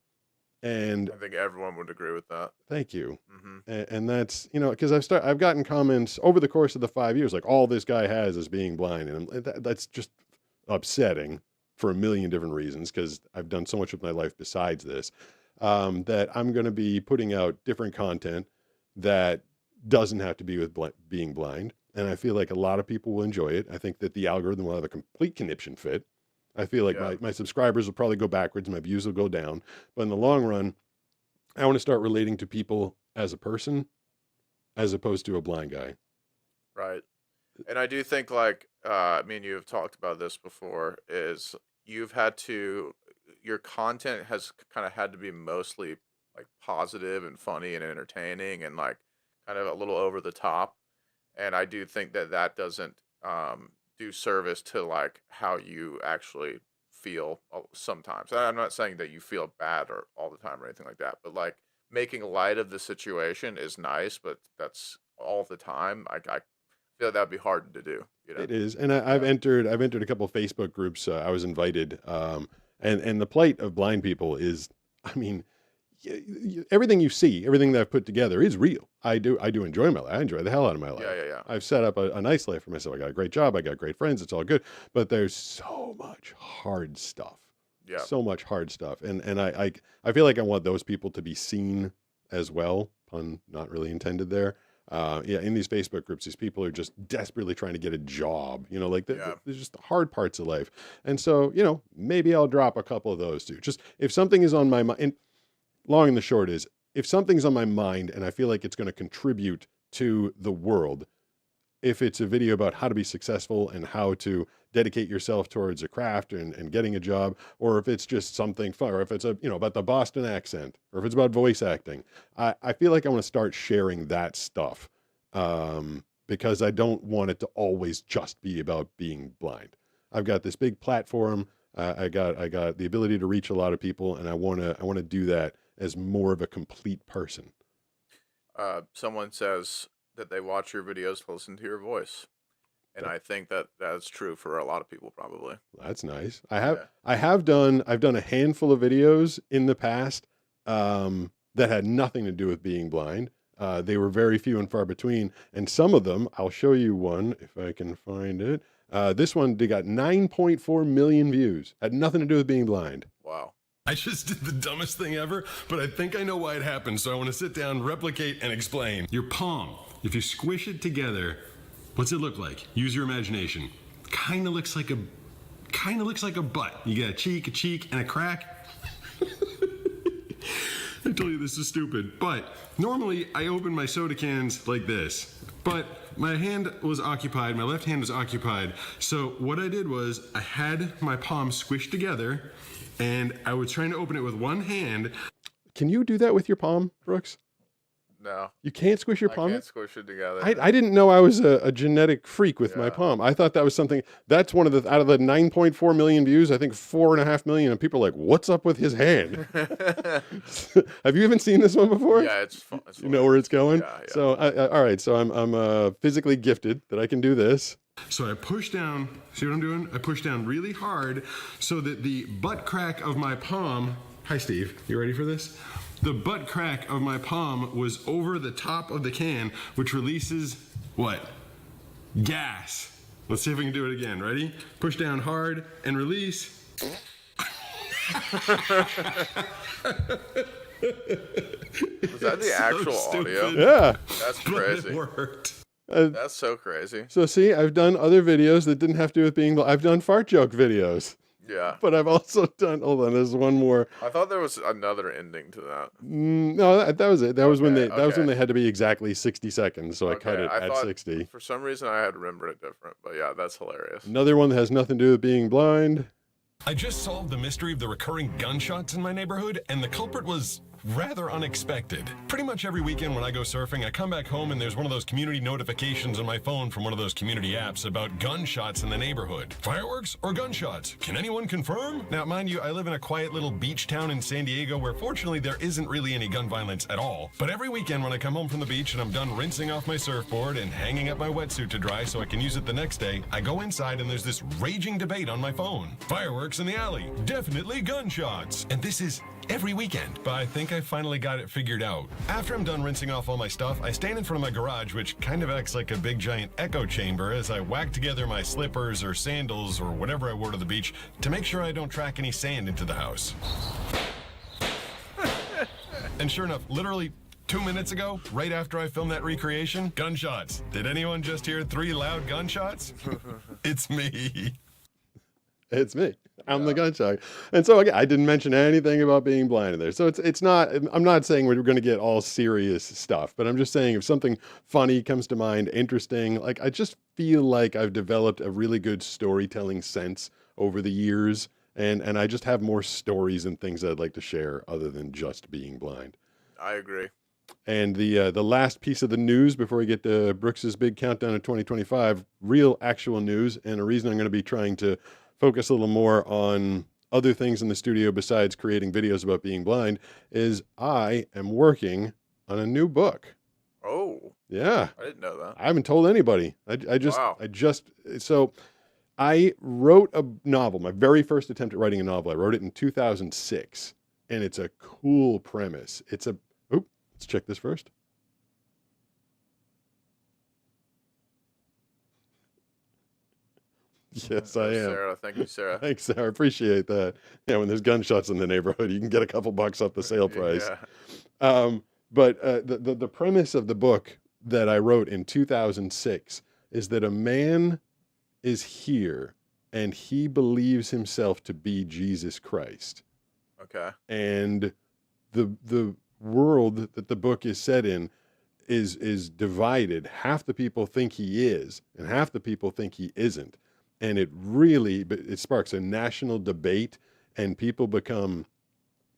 And I think everyone would agree with that. thank you. Mm-hmm. And that's, because I've gotten comments over the course of the 5 years, like all this guy has is being blind. And that's just upsetting for a million different reasons, because I've done so much with my life besides this, that I'm going to be putting out different content that doesn't have to be with being blind. And I feel like a lot of people will enjoy it. I think that the algorithm will have a complete conniption fit. I feel like my subscribers will probably go backwards, my views will go down. But in the long run, I want to start relating to people as a person as opposed to a blind guy. Right. And I do think like me and you have talked about this before, is your content has kind of had to be mostly like positive and funny and entertaining and like kind of a little over the top. And I do think that doesn't do service to like how you actually feel sometimes. I'm not saying that you feel bad or all the time or anything like that, but like making light of the situation is nice, but that's all the time. I feel like that'd be hard to do. It is. And I've entered a couple of Facebook groups. I was invited. And the plight of blind people is, I mean, everything you see, everything that I've put together is real. I do enjoy my life. I enjoy the hell out of my life. Yeah. I've set up a nice life for myself. I got a great job. I got great friends. It's all good. But there's so much hard stuff. Yeah. So much hard stuff. And I feel like I want those people to be seen as well. Pun not really intended there. In these Facebook groups, these people are just desperately trying to get a job, there's just the hard parts of life. And so, maybe I'll drop a couple of those too. Just if something is on my mind, long and the short is, if something's on my mind and I feel like it's going to contribute to the world, if it's a video about how to be successful and how to dedicate yourself towards a craft and getting a job, or if it's just something fun, or if it's about the Boston accent, or if it's about voice acting, I feel like I want to start sharing that stuff, because I don't want it to always just be about being blind. I've got this big platform. I got the ability to reach a lot of people, and I want to do that as more of a complete person. Someone says that they watch your videos to listen to your voice. And I think that that's true for a lot of people, probably. That's nice. I've done a handful of videos in the past that had nothing to do with being blind. They were very few and far between. And some of them, I'll show you one if I can find it. This one, they got 9.4 million views. Had nothing to do with being blind. Wow. I just did the dumbest thing ever, but I think I know why it happened, so I want to sit down, replicate, and explain. Your palm, if you squish it together, what's it look like? Use your imagination. Kind of looks like a butt. You got a cheek, and a crack. I told you this is stupid, but normally I open my soda cans like this. But my hand was occupied, my left hand was occupied. So what I did was I had my palm squished together and I was trying to open it with one hand. Can you do that with your palm, Brooks? No, You can't squish your I palm? can't squish it together. I didn't know I was a genetic freak with my Yeah. palm. I thought that was something that's one of the out of the 9.4 million views, I think 4.5 million, and people are like, "What's up with his hand?" Have you even seen this one before? Yeah, it's fun. You know where it's going. Yeah, yeah. So, all right. So I'm physically gifted that I can do this. So I push down, see what I'm doing? I push down really hard so that the butt crack of my palm, hi Steve, you ready for this? The butt crack of my palm was over the top of the can, which releases what? Gas. Let's see if we can do it again. Ready? Push down hard and release. Was that the So actual stupid. audio? Yeah. That's But it crazy. worked. That's so crazy. So see, I've done other videos that didn't have to do with being. I've done fart joke videos, Yeah. but I've also done. Hold on, there's one more. I thought there was another ending to that. No, that was it. That was when Okay, that was when okay. they had to be exactly 60 seconds. So I cut Okay, it I at thought- 60. For some reason, I had remembered it different. But yeah, that's hilarious. Another one that has nothing to do with being blind. I just solved the mystery of the recurring gunshots in my neighborhood, and the culprit was rather unexpected. Pretty much every weekend when I go surfing, I come back home and there's one of those community notifications on my phone from one of those community apps about gunshots in the neighborhood. Fireworks or gunshots? Can anyone confirm? Now, mind you, I live in a quiet little beach town in San Diego where fortunately there isn't really any gun violence at all. But every weekend when I come home from the beach and I'm done rinsing off my surfboard and hanging up my wetsuit to dry so I can use it the next day, I go inside and there's this raging debate on my phone. Fireworks in the alley. Definitely gunshots. And this is every weekend, but I think I finally got it figured out. After I'm done rinsing off all my stuff, I stand in front of my garage, which kind of acts like a big giant echo chamber as I whack together my slippers or sandals or whatever I wore to the beach to make sure I don't track any sand into the house. And sure enough, literally 2 minutes ago, right after I filmed that recreation, gunshots. Did anyone just hear 3 loud gunshots? It's me. It's me. I'm the gunshot. And so again, I didn't mention anything about being blind in there. So it's not, I'm not saying we're going to get all serious stuff, but I'm just saying if something funny comes to mind, interesting, like I just feel like I've developed a really good storytelling sense over the years. And I just have more stories and things I'd like to share other than just being blind. I agree. And the last piece of the news before we get to Brooks's big countdown of 2025, real actual news, and a reason I'm going to be trying to focus a little more on other things in the studio besides creating videos about being blind, is I am working on a new book. Oh, Yeah. I didn't know that. I haven't told anybody. Wow. So I wrote a novel, my very first attempt at writing a novel. I wrote it in 2006, and it's a cool premise. Let's check this first. Yes, I am. Sarah, thank you, Sarah. Thanks, Sarah. I appreciate that. Yeah, when there's gunshots in the neighborhood, you can get a couple bucks off the sale price. Yeah. But the premise of the book that I wrote in 2006 is that a man is here and he believes himself to be Jesus Christ. Okay. And the world that the book is set in is divided. Half the people think he is, and half the people think he isn't. And it sparks a national debate, and people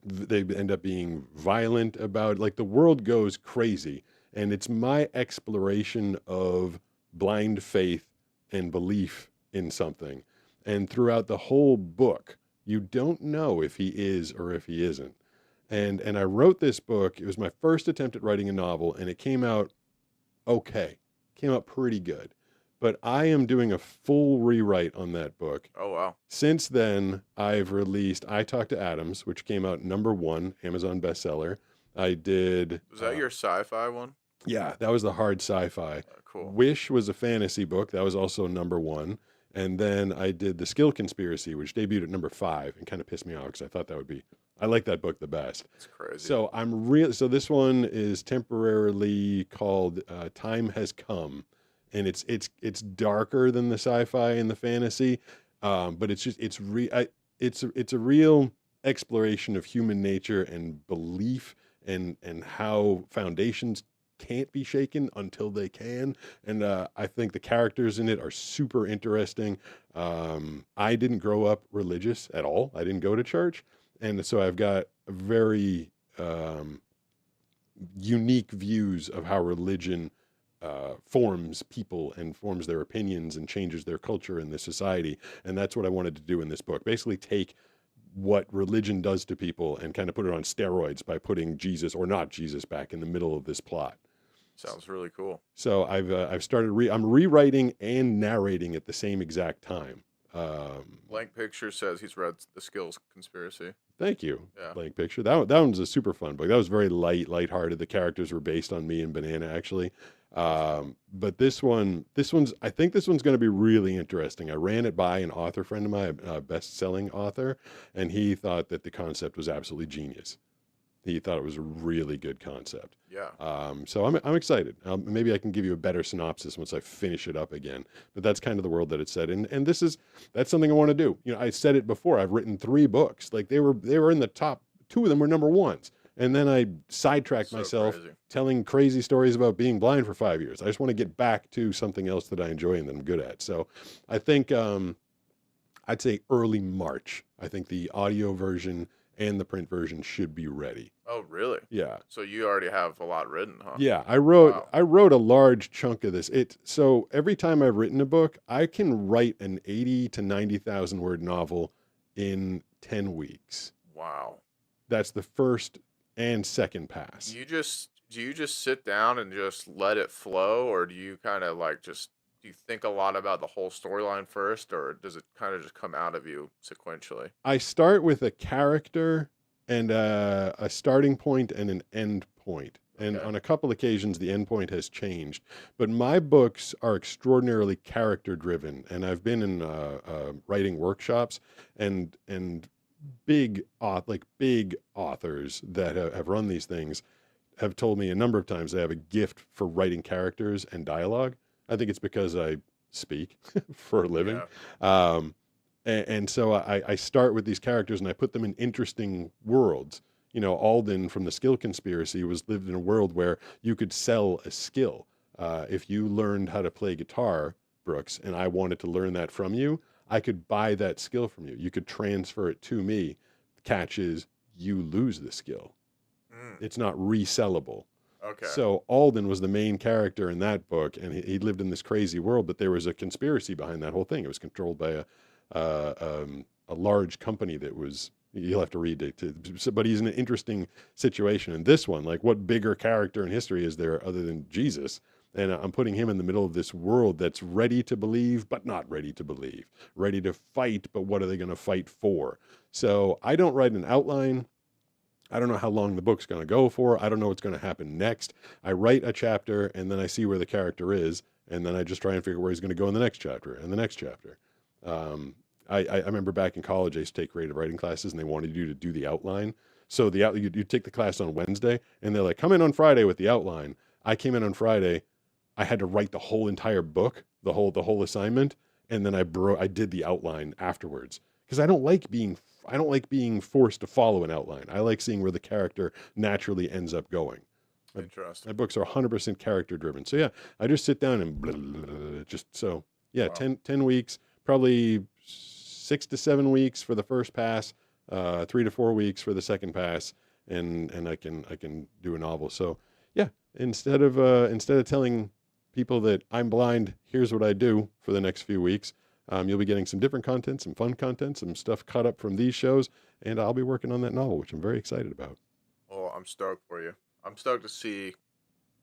they end up being violent about, like, the world goes crazy. And it's my exploration of blind faith and belief in something. And throughout the whole book, you don't know if he is or if he isn't. And I wrote this book. It was my first attempt at writing a novel, and it came out okay. Came out pretty good. But I am doing a full rewrite on that book. Oh, wow. Since then, I've released I Talk to Adams, which came out #1, Amazon bestseller. I did... Was that your sci-fi one? Yeah, that was the hard sci-fi. Cool. Wish was a fantasy book. That was also #1. And then I did The Skill Conspiracy, which debuted at #5 and kind of pissed me off because I thought I like that book the best. That's crazy. So so this one is temporarily called Time Has Come. And it's darker than the sci-fi and the fantasy, but it's a real exploration of human nature and belief and how foundations can't be shaken until they can. And I think the characters in it are super interesting. I didn't grow up religious at all. I didn't go to church, and so I've got a very unique views of how religion forms people and forms their opinions and changes their culture in this society. And that's what I wanted to do in this book. Basically take what religion does to people and kind of put it on steroids by putting Jesus or not Jesus back in the middle of this plot. Sounds really cool. So I've started, I'm rewriting and narrating at the same exact time. Blank Picture says he's read The Skills Conspiracy. Thank you. Yeah. Blank Picture. That one's a super fun book. That was very lighthearted. The characters were based on me and Banana, actually. But this one's, I think this one's going to be really interesting. I ran it by an author friend of mine, a best-selling author, and he thought that the concept was absolutely genius. He thought it was a really good concept. Yeah. So I'm excited. Maybe I can give you a better synopsis once I finish it up again. But that's kind of the world that it's set in, and that's something I want to do. You know, I said it before. I've written 3 books. Like they were in the top. 2 of them were number 1s, and then I sidetracked myself telling crazy stories about being blind for 5 years. I just want to get back to something else that I enjoy and that I'm good at. So I think I'd say early March. I think the audio version and the print version should be ready. Oh, really? Yeah. So you already have a lot written, huh? Yeah, I wrote a large chunk of this. So every time I've written a book, I can write an 80 to 90,000 word novel in 10 weeks. Wow. That's the first and second pass. Do you just sit down and just let it flow, or do you kind of like do you think a lot about the whole storyline first, or does it kind of just come out of you sequentially? I start with a character and a starting point and an end point. And on a couple occasions, the end point has changed. But my books are extraordinarily character driven. And I've been in writing workshops and big authors that have run these things have told me a number of times they have a gift for writing characters and dialogue. I think it's because I speak for a living. Yeah. And so I start with these characters and I put them in interesting worlds. You know, Alden from The Skill Conspiracy lived in a world where you could sell a skill. If you learned how to play guitar, Brooks, and I wanted to learn that from you, I could buy that skill from you. You could transfer it to me. Catch is you lose the skill. It's not resellable. Okay. So Alden was the main character in that book, and he lived in this crazy world, but there was a conspiracy behind that whole thing. It was controlled by a large company that was, you'll have to read it, but he's in an interesting situation. And this one, like what bigger character in history is there other than Jesus? And I'm putting him in the middle of this world that's ready to believe, but not ready to believe, ready to fight, but what are they going to fight for? So I don't write an outline. I don't know how long the book's going to go for. I don't know what's going to happen next. I write a chapter and then I see where the character is. And then I just try and figure where he's going to go in the next chapter and the next chapter. I remember back in college, I used to take creative writing classes and they wanted you to do the outline. So you take the class on Wednesday and they're like, come in on Friday with the outline. I came in on Friday. I had to write the whole entire book, the whole assignment. And then I did the outline afterwards because I don't like being forced to follow an outline. I like seeing where the character naturally ends up going. Interesting. My books are 100% character driven. So yeah, I just sit down and blah, blah, blah, just so yeah, wow. 10 weeks, probably 6 to 7 weeks for the first pass, 3 to 4 weeks for the second pass, and I can do a novel. So yeah, instead of telling people that I'm blind, here's what I do for the next few weeks. You'll be getting some different content, some fun content, some stuff cut up from these shows, and I'll be working on that novel, which I'm very excited about. Well, I'm stoked for you. I'm stoked to see.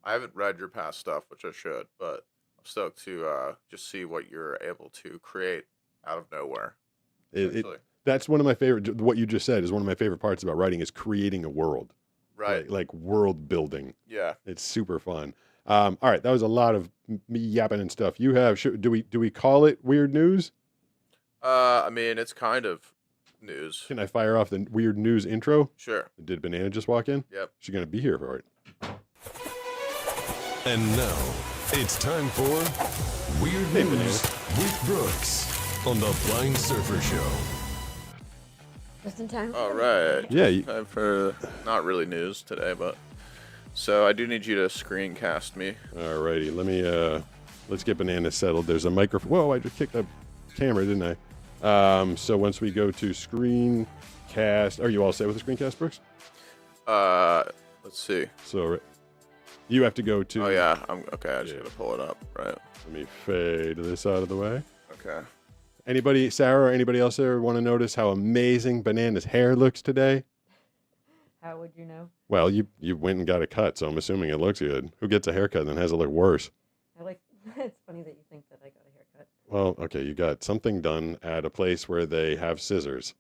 I haven't read your past stuff, which I should, but I'm stoked to just see what you're able to create out of nowhere. That's one of my favorite. What you just said is one of my favorite parts about writing is creating a world. Right. Like world building. Yeah. It's super fun. All right, that was a lot of me yapping and stuff. You have do we call it weird news? I mean, it's kind of news. Can I fire off the weird news intro? Sure. Did Banana just walk in? Yep. She's gonna be here for it. And now it's time for Weird News with Brooks on the Blind Surfer Show. Just in time. All right. Yeah. Time for not really news today, but so I do need you to screencast me. All righty. Let's get Banana settled. There's a microphone. Whoa! I just kicked the camera, didn't I? So once we go to screencast, are you all set with the screencast, Brooks? Let's see. So you have to go to. Oh yeah, I'm okay. I just Yeah. gotta pull it up. Right. Let me fade this out of the way. Okay. Anybody, Sarah, or anybody else there want to notice how amazing Banana's hair looks today? How would you know? Well, you went and got a cut, so I'm assuming it looks good. Who gets a haircut and then has it look worse? I like. It's funny that you think that I got a haircut. Well, okay, you got something done at a place where they have scissors.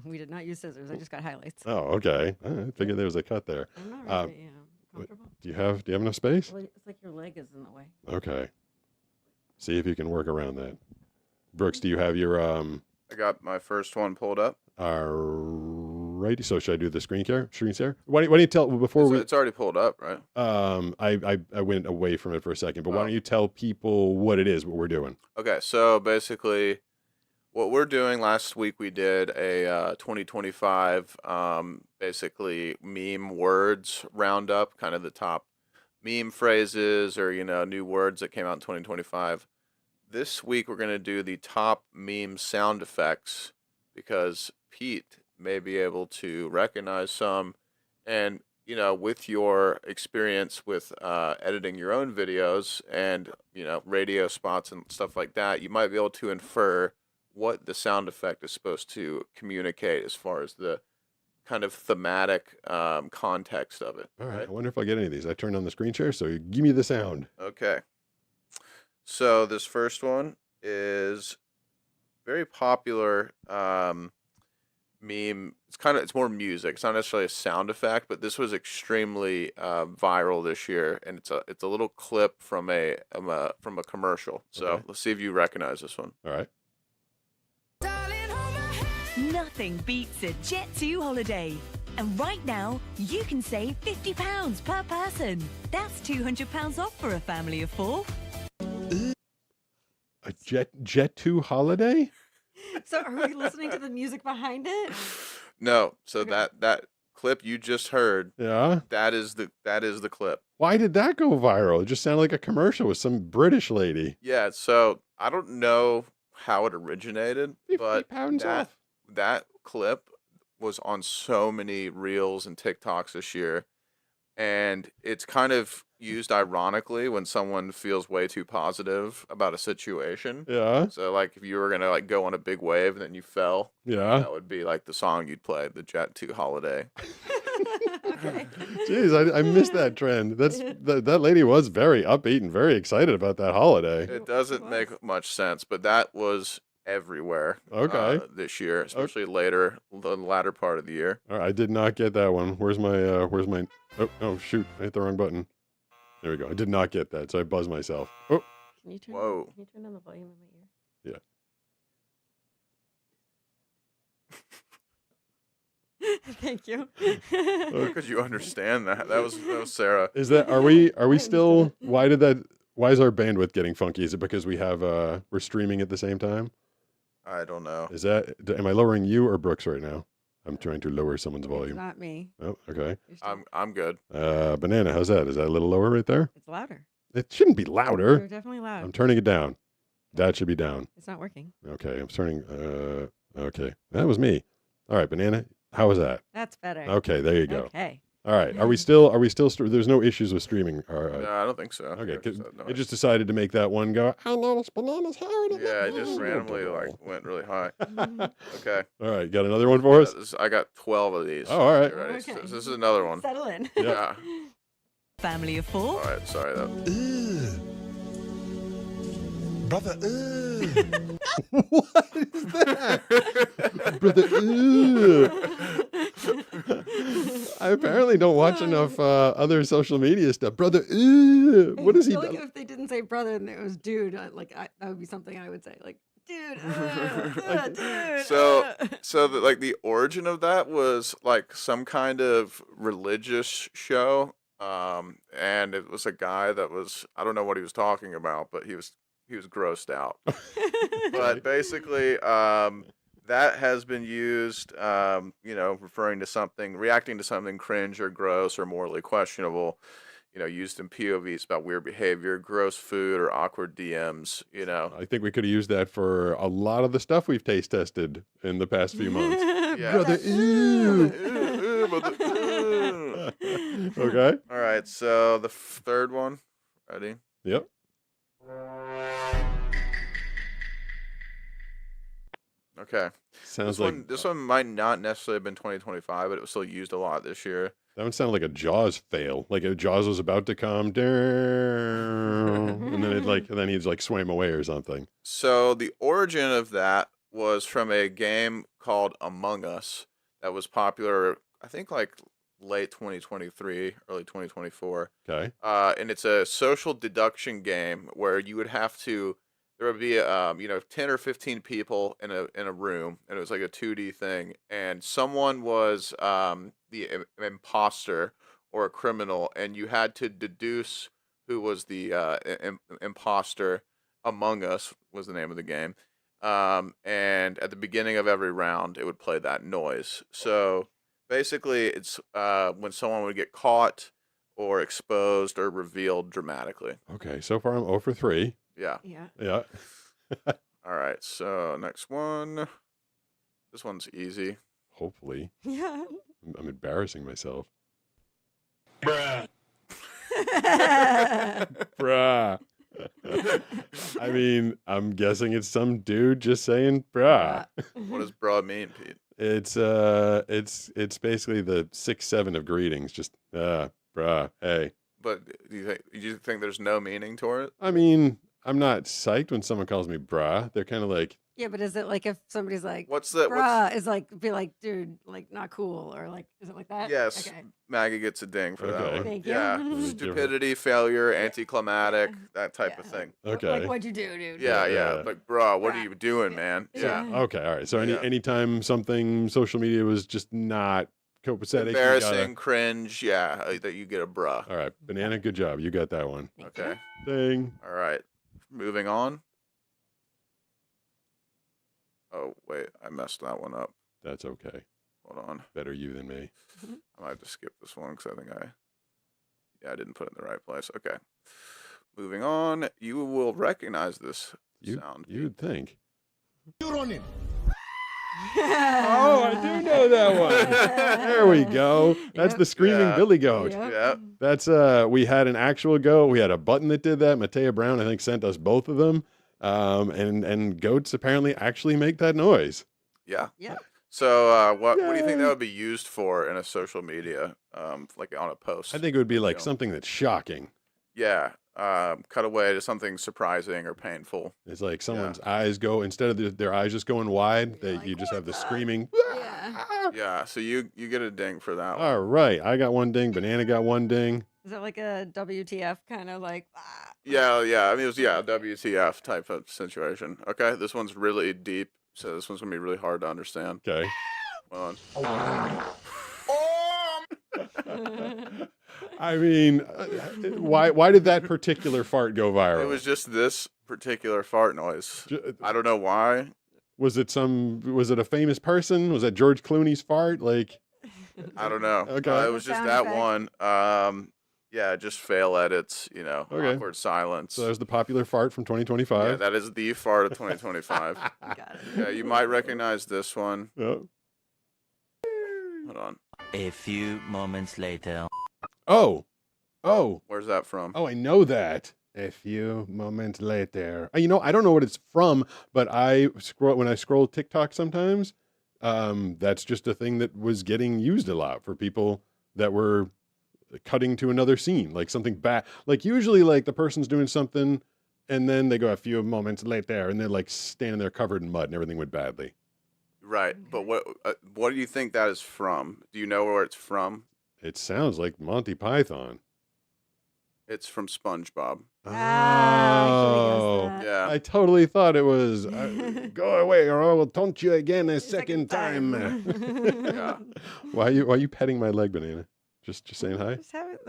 We did not use scissors. I just got highlights. Oh, okay. I figured there was a cut there. I'm not Uh, really, comfortable. Do you have enough space? Well, it's like your leg is in the way. Okay. See if you can work around that. Brooks, do you have your I got my first one pulled up. righty? So should I do the screen share? Why don't you tell before we? It's already pulled up, right? I went away from it for a second, but why Oh. don't you tell people what it is, what we're doing? Okay, so basically, what we're doing last week, we did a 2025 basically meme words roundup, kind of the top meme phrases or new words that came out in 2025. This week, we're going to do the top meme sound effects because Pete may be able to recognize some. And, with your experience with editing your own videos and, radio spots and stuff like that, you might be able to infer what the sound effect is supposed to communicate as far as the kind of thematic context of it. All right. right? I wonder if I get any of these. I turned on the screen share, so give me the sound. Okay. So this first one is very popular meme. It's more music. It's not necessarily a sound effect, but this was extremely viral this year, and it's a little clip from a commercial. So Okay. let's see if you recognize this one. All right. Nothing beats a Jet2 holiday. And right now, you can save £50 per person. That's £200 off for a family of 4. A Jet2 holiday? So are we listening to the music behind it? No, so Okay. that clip you just heard, Yeah. that is the clip. Why did that go viral? It just sounded like a commercial with some British lady. Yeah, so I don't know how it originated, 50 but pounds that off. that clip was on so many reels and TikToks this year, and it's kind of used ironically when someone feels way too positive about a situation. Yeah. So like if you were gonna like go on a big wave and then you fell, Yeah. that would be like the song you'd play, the Jet2 Holiday. Okay. Jeez, I missed that trend. That lady was very upbeat and very excited about that holiday. It doesn't make much sense, but that was everywhere Okay. this year, especially the latter part of the year. All right, I did not get that one. Where's my oh shoot, I hit the wrong button. There we go. I did not get that, so I buzzed myself. Oh, Can you turn Whoa. Can you turn down the volume in my ear? Thank you. How could you understand that? That was Sarah. is that are we I'm still why is our bandwidth getting funky? Is it because we have we're streaming at the same time? I don't know. Is that am I lowering you or Brooks right now? I'm trying to lower someone's It's volume. not me. Oh, okay. You're still- I'm good. Banana, how's that? Is that a little lower right there? It's louder. It shouldn't be You're louder. definitely loud. I'm turning it down. That should be down. It's not working. Okay, I'm turning okay. That was me. All right, Banana, how was that? That's better. Okay, there you go. Okay. All right. Are we still there's no issues with streaming. All right. No, I don't think so. Okay, I 'cause said no. it just decided to make that one go. I noticed Banana's hair. Yeah, it just randomly like went really high. Okay. All right, got another one for us? I got 12 of these. Oh, all right. Get ready. Okay. So this is another one. Settle in. Yeah. Family of 4. All right. Sorry though. Brother, What is that? Brother, I apparently don't watch enough other social media stuff. Brother, what is I he feel like doing? if they didn't say brother and it was dude, that would be something I would say. Like, dude, dude. So the origin of that was like some kind of religious show, and it was a guy that was, I don't know what he was talking about, but he was grossed out. But basically, that has been used, referring to something, reacting to something cringe or gross or morally questionable, used in POVs about weird behavior, gross food, or awkward DMs, I think we could have used that for a lot of the stuff we've taste tested in the past few months. Yeah. Brother, Ooh, but Okay. All right, so the third one. Ready? Yep. Okay. Sounds This one might not necessarily have been 2025, but it was still used a lot this year. that one sounded like a Jaws fail. Like a Jaws was about to come, and then he's like swam away or something. So the origin of that was from a game called Among Us that was popular, I think, like late 2023, early 2024. Okay. And it's a social deduction game where you would have to. There would be 10 or 15 people in a room, and it was like a 2D thing, and someone was the imposter or a criminal, and you had to deduce who was the imposter. Among Us was the name of the game. And at the beginning of every round, it would play that noise. So basically, it's when someone would get caught or exposed or revealed dramatically. Okay. So far, I'm 0 for 3. Yeah. Yeah. Yeah. All right. So next one. This one's easy. Hopefully. Yeah. I'm embarrassing myself. Bruh. I mean, I'm guessing it's some dude just saying bruh. What does bra mean, Pete? It's basically the 6-7 of greetings. Just bruh, hey. But do you think there's no meaning to it? I mean, I'm not psyched when someone calls me bruh. They're kind of like, Yeah, but is it like if somebody's like, What's the bruh, is like, be like, dude, like not cool, or like, is it like that? Yes, Okay. Maggie gets a ding for that Okay. one. Thank you. Yeah, Mhm. stupidity, failure, anticlimactic, that type of Yeah. thing. okay. Like, what'd you do, dude? Yeah, Yeah. yeah. Like, bro, what are Bruh. you doing, man? Yeah. Yeah. Okay, all right. So Yeah. anytime something social media was just not copacetic, you Embarrassing, cringe, yeah, that you get a bruh. all right, Banana, good job. You got that one. Thank you. Okay. Ding. All right. Moving on. Oh, wait, I messed that one up. That's okay. Hold on. Better you than me. I might have to skip this one because I think I didn't put it in the right place. Okay. Moving on. You will recognize this sound. You'd think. Oh, Oh, I do know that one. There we go. That's Yep. the screaming Yeah. Billy Goat. Yep. Yeah. That's we had an actual goat. We had a button that did that. Matea Brown, I think, sent us both of them. And goats apparently actually make that noise. Yeah. Yeah. So, what do you think Yay. that would be used for in a social media, like on a post? I think it would be like Yeah. something that's shocking. Yeah. Cut away to something surprising or painful. It's like someone's eyes go, instead of their eyes just going wide, You're that like, you just have the "What the?" screaming. Yeah. Yeah. So you get a ding for that one. All right. I got one ding. Banana got one ding. Is that like a WTF kind of like? Yeah. Yeah. I mean, it was WTF type of situation. Okay. This one's really deep, so this one's gonna be really hard to understand. Okay. Hold on. I mean, why did that particular fart go viral? It was just this particular fart noise. Ju- I don't know why. Was it a famous person? Was that George Clooney's fart? Like, I don't know. Okay. It was just Sound that effect. one. Yeah, just fail edits, Okay. awkward silence. so that was the popular fart from 2025. Yeah, that is the fart of 2025. Got it. Yeah, you might recognize this one. Oh. Hold on. A few moments later. Oh. Where's that from? Oh, I know that. A few moments later. I don't know what it's from, but when I scroll TikTok sometimes, that's just a thing that was getting used a lot for people that were cutting to another scene, like something bad. Like usually like the person's doing something and then they go a few moments later and they're like standing there covered in mud and everything went badly. Right, but what do you think that is from? Do you know where it's from? It sounds like Monty Python. It's from SpongeBob. Oh, Yeah. I totally thought it was go away or I will taunt you again a second time. Yeah. Why are you petting my leg, Banana? Just saying hi. Just have it.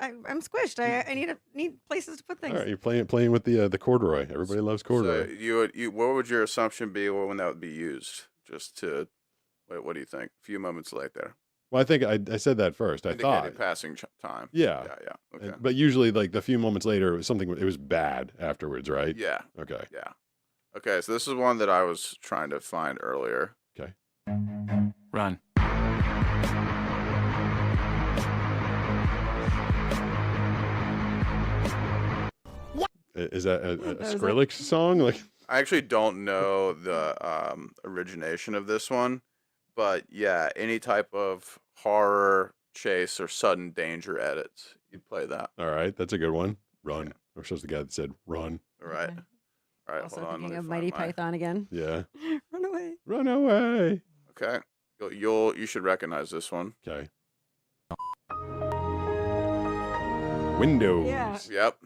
I'm squished. I need places to put things. All right, you're playing with the corduroy. Everybody loves corduroy. So what would your assumption be when that would be used? Just to wait, what do you think? A few moments later. Well, I think I said that first. I Indicated thought, passing time. yeah, Yeah. Okay. but usually like the few moments later, it was something. It was bad afterwards, right? Yeah. Okay. Yeah. Okay. So this is one that I was trying to find earlier. Run. Is that a That was it. Skrillex song? Like, I actually don't know the origination of this one, but yeah, any type of horror, chase, or sudden danger edits, you'd play that. all right, that's a good one. Run. Or so was the guy that said run. All right. Okay. All right, Also hold on. thinking let me of find Mighty my- Python again. Yeah. Run away. Run away. Okay. You should recognize this one. Okay. Windows. Yeah. Yep.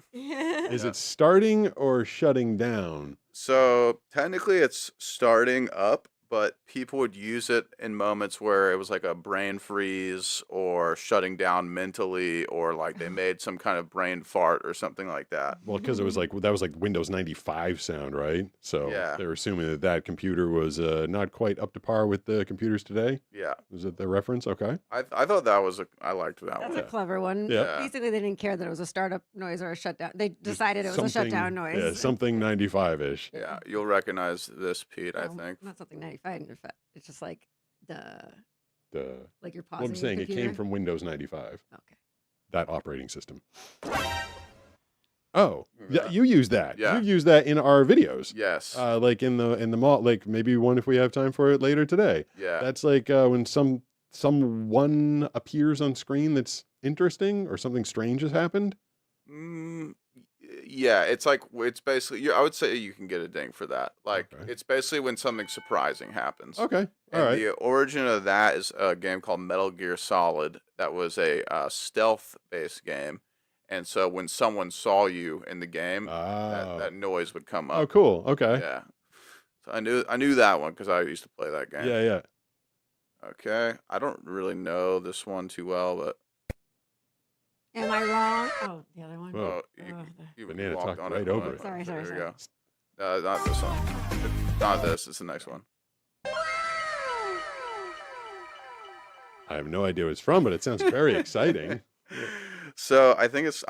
Is Yeah. it starting or shutting down? So technically it's starting up, but people would use it in moments where it was like a brain freeze or shutting down mentally, or like they made some kind of brain fart or something like that. Well, because it was like that was like Windows 95 sound, right? So Yeah. they're assuming that that computer was not quite up to par with the computers today. Yeah. Is it the reference? Okay. I thought that was I liked that That's one. a clever one. Yeah. Basically, they didn't care that it was a startup noise or a shutdown. They decided it was a shutdown noise. Yeah, something 95-ish. Yeah, you'll recognize this, Pete, I Well, think. Not something 95. In fact, it's just like The like you're well, pausing. I'm saying your it came computer. from Windows 95. Okay. That operating system. Oh, yeah, Yeah. you use that. Yeah. You use that in our videos. Yes. Like in the mall, like maybe one if we have time for it later today. Yeah. That's like when someone appears on screen that's interesting or something strange has happened. Yeah, it's basically I would say you can get a ding for that. Like Okay. it's basically when something surprising happens. Okay. All And right. the origin of that is a game called Metal Gear Solid that was a stealth-based game. And so when someone saw you in the game, that noise would come up. Oh, cool. Okay. Yeah. So I knew that one because I used to play that game. Yeah, yeah. Okay. I don't really know this one too well, but Am I wrong? Oh, the other one. Whoa. you Banana walked talked on right it over once. it. Sorry, There sorry, we go. Not this one. Not this. It's the next one. I have no idea what it's from, but it sounds very exciting. So I think it's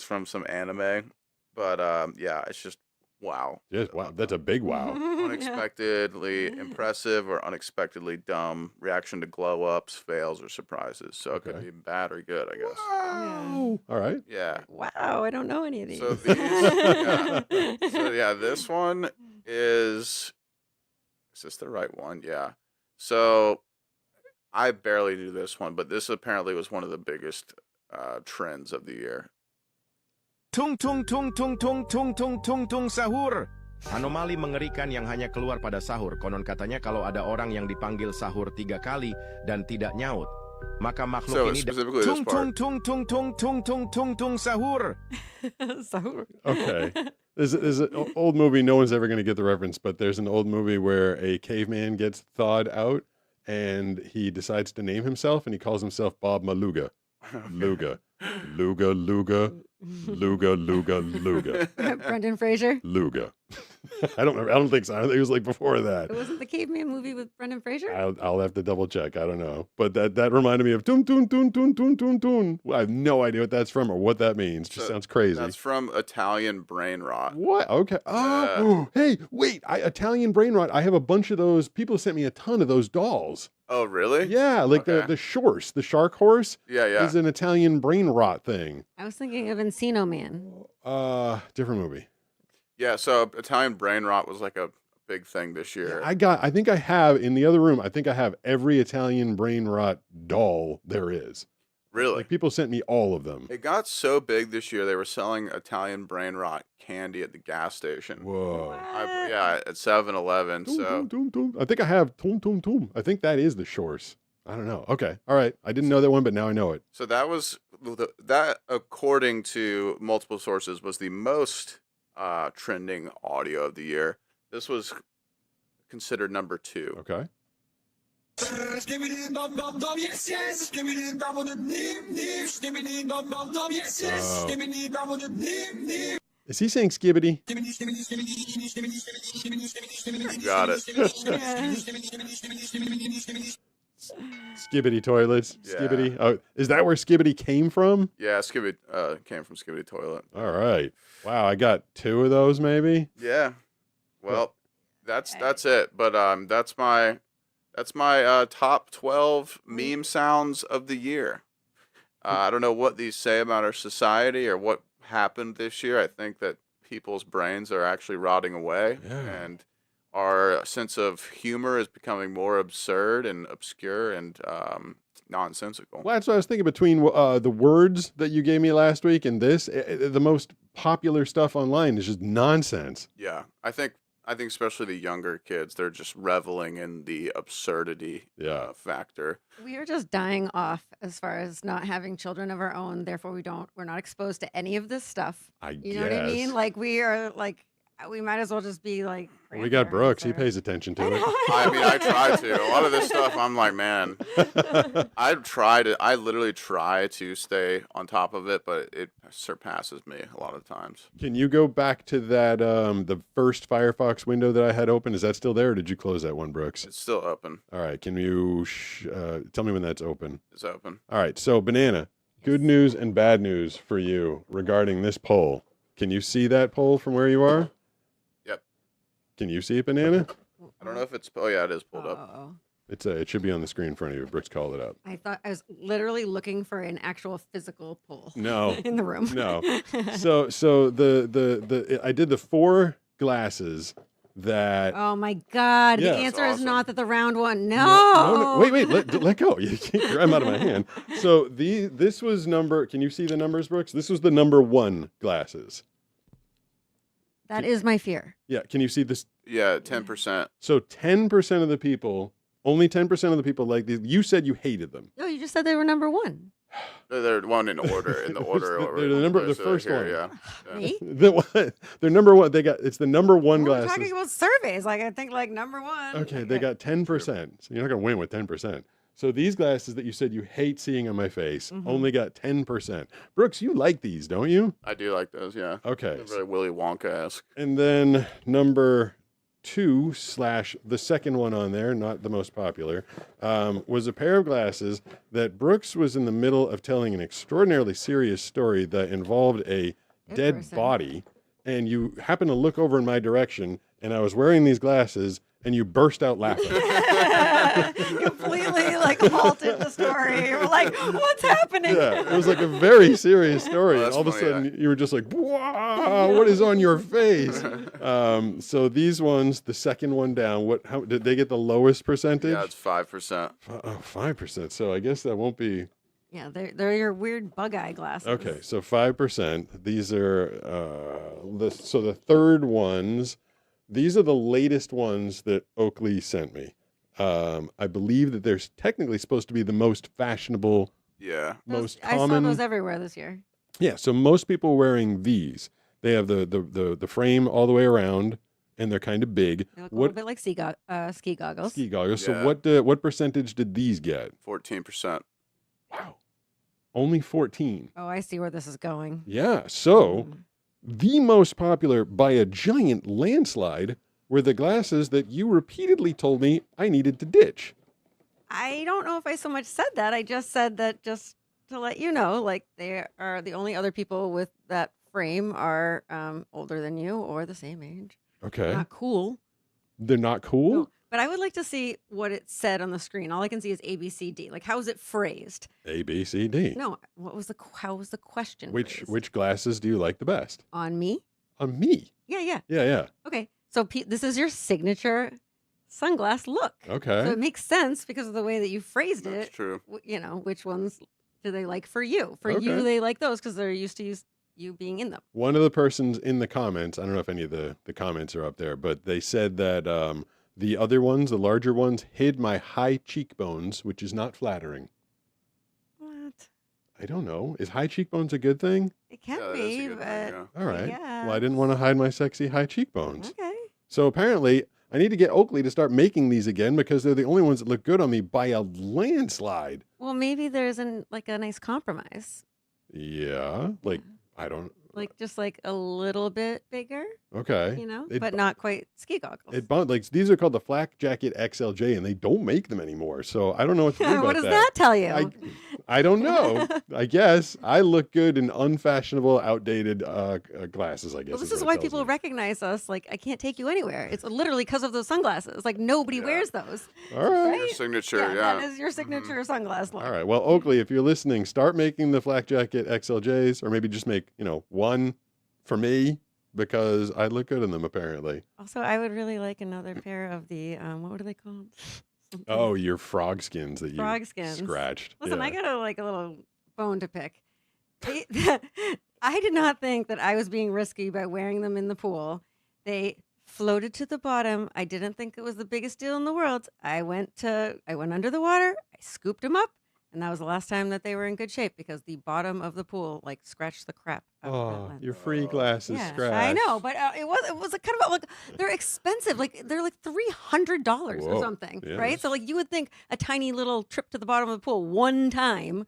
from some anime, but yeah, it's just wow. Yes, wow. That's a big wow. Unexpectedly impressive or unexpectedly dumb reaction to glow ups, fails, or surprises. So it could Okay. be bad or good, I guess. Oh, all right. Yeah. Wow, I don't know any of these. So these, yeah. So yeah, this one is this the right one? Yeah. So I barely do this one, but this apparently was one of the biggest trends of the year. Tung tung tung tung tung tung tung tung tung sahur. Anomali mengerikan yang hanya keluar pada sahur. Konon katanya kalau ada orang yang dipanggil sahur 3 kali dan tidak nyaut, maka makhluk So ini specifically this tung tung part. tung tung tung tung tung tung tung sahur. Sahur. Okay. There's an old movie. No one's ever going to get the reference, but there's an old movie where a caveman gets thawed out and he decides to name himself and he calls himself Bob Maluga. Luga. Luga, Luga, Luga, Luga, Luga. Brendan Fraser. Luga. I don't think so. I think it was like before that. It wasn't the caveman movie with Brendan Fraser? I'll have to double check. I don't know. But that reminded me of tun tun tun tun tun tun tun. I have no idea what that's from or what that means. Just So sounds crazy. That's from Italian Brain Rot. What? Okay. Oh, hey, wait. Italian brain rot. I have a bunch of those. People sent me a ton of those dolls. Oh, really? Yeah, like Okay. the Shorse, the shark horse. Yeah, yeah. Is an Italian brain rot thing. I was thinking of Encino Man. Different movie. Yeah, so Italian Brain Rot was like a big thing this year. I think I have in the other room. I think I have every Italian brain rot doll there is. Really? Like people sent me all of them. It got so big this year, they were selling Italian Brain Rot candy at the gas station. Whoa. Yeah, at 7-Eleven. So Toom, toom. I think I have Toom Toom Toom. I think that is the Shorse. I don't know. Okay. All right. I didn't know that one, but now I know it. So that was that, according to multiple sources, was the most trending audio of the year. This was considered number 2. Okay. Is he saying skibbity? Got it. Skibbity toilets. Yeah. Skibbity. Oh, is that where skibbity came from? Yeah, Skibidi came from Skibidi Toilet. All right. Wow, I got 2 of those maybe. Yeah. Well, that's it. But that's my top 12 meme sounds of the year. I don't know what these say about our society or what happened this year. I think that people's brains are actually rotting away, and our sense of humor is becoming more absurd and obscure and nonsensical. Well, that's what I was thinking. Between the words that you gave me last week and this, the most popular stuff online is just nonsense. Yeah, I think especially the younger kids, they're just reveling in the absurdity factor. We are just dying off as far as not having children of our own. Therefore, we're not exposed to any of this stuff. You know what I mean? guess. Like we are like, we might as well just be like. We got Brooks. He pays attention to it. I mean, I try to. A lot of this stuff, I'm like, man, I literally try to stay on top of it, but it surpasses me a lot of times. Can you go back to that the first Firefox window that I had open? Is that still there, or did you close that one, Brooks? It's still open. All right. Can you tell me when that's open? It's open. All right. So, Banana, good news and bad news for you regarding this poll. Can you see that poll from where you are? Yep. Can you see it, Banana? I don't know if it's. Oh yeah, it is pulled up. It should be on the screen in front of you. Brooks called it up. I thought I was literally looking for an actual physical poll. No. In the room. No. So the I did the 4 glasses that. Oh my God! Yeah. The answer is not that the round one. No. No. Wait. Let go. You can't grab out of my hand. So this was number. Can you see the numbers, Brooks? This was the number 1 glasses. That is my fear. Yeah. Can you see this? Yeah, 10%. So 10% of the people, only 10% of the people like these. You said you hated them. No, you just said they were number 1. They're one in order. In the order. They're the number. The listed first here, one. Yeah. Me? They're number 1. It's the number 1 We're glasses. talking about surveys. Like I think like number 1. Okay, they got 10%. So you're not gonna win with 10%. So these glasses that you said you hate seeing on my face only got 10%. Brooks, you like these, don't you? I do like those. Yeah. Okay. They're very Willy Wonka-esque. And then number 2 / the second one on there, not the most popular, was a pair of glasses that Brooks was in the middle of telling an extraordinarily serious story that involved a dead person. body, and you happened to look over in my direction, and I was wearing these glasses, and you burst out laughing. Completely like halted the story. We're like, what's happening? Yeah, it was like a very serious story. Oh, and that's all of a funny, sudden, you were just like, "Wow, what is on your face?" So these ones, the second one down, how did they get the lowest percentage? Yeah, it's 5%. 5%. So I guess that won't be. Yeah, they're your weird bug eye glasses. Okay, so 5%. These are the third ones. These are the latest ones that Oakley sent me. I believe that they're technically supposed to be the most fashionable, most I common. saw those everywhere this year. Yeah, so most people are wearing these. They have the frame all the way around, and they're kind of big. They look a little bit like ski goggles. Ski goggles. Yeah. So what percentage did these get? 14%. Wow, only 14. Oh, I see where this is going. Yeah, so the most popular by a giant landslide were the glasses that you repeatedly told me I needed to ditch. I don't know if I so much said that. I just said that just to let you know, like they are the only other people with that frame are older than you or the same age. Okay. Not cool. They're not cool? No, but I would like to see what it said on the screen. All I can see is A, B, C, D. Like, how is it phrased? A, B, C, D. No, how was the question phrased? Which glasses do you like the best? On me? On me? Yeah. Yeah. Okay, so this is your signature sunglass look. Okay. So it makes sense because of the way that you phrased it. That's true. You know, which ones do they like for you? For you, Okay. they like those because they're used to you being in them. One of the persons in the comments, I don't know if any of the comments are up there, but they said that the other ones, the larger ones, hid my high cheekbones, which is not flattering. What? I don't know. Is high cheekbones a good thing? It can Yeah, that's a be, good but thing, yeah. All right. yeah. Well, I didn't want to hide my sexy high cheekbones. Okay. So apparently, I need to get Oakley to start making these again because they're the only ones that look good on me by a landslide. Well, maybe there's a nice compromise. Yeah. Like, I don't. Like just like a little bit bigger, Okay. you know, It but bu- not quite ski goggles. It bounced like these are called the Flak Jacket XLJ, and they don't make them anymore. So I don't know what to do about What does that tell you? I don't know. I guess I look good in unfashionable, outdated glasses. I guess. Well, this what is it why tells people me. recognize us. Like, I can't take you anywhere. It's literally because of those sunglasses. Like, nobody wears those. All right. Your signature, That yeah. is your signature sunglass look. All right. Well, Oakley, if you're listening, start making the Flak Jacket XLJs, or maybe just make one for me, because I look good in them apparently. Also, I would really like another pair of the what are they called? Something- Oh, your frog skins that you frog skins. scratched. Listen, Yeah. I got a little bone to pick. They, I did not think that I was being risky by wearing them in the pool. They floated to the bottom. I didn't think it was the biggest deal in the world. I went under the water. I scooped them up, and that was the last time that they were in good shape because the bottom of the pool like scratched the crap out of that Oh, lens. your free glasses Yeah, scratched. I know, but it was a kind of like they're expensive. Like they're like $300 Whoa, or something, yeah, right? So like you would think a tiny little trip to the bottom of the pool one time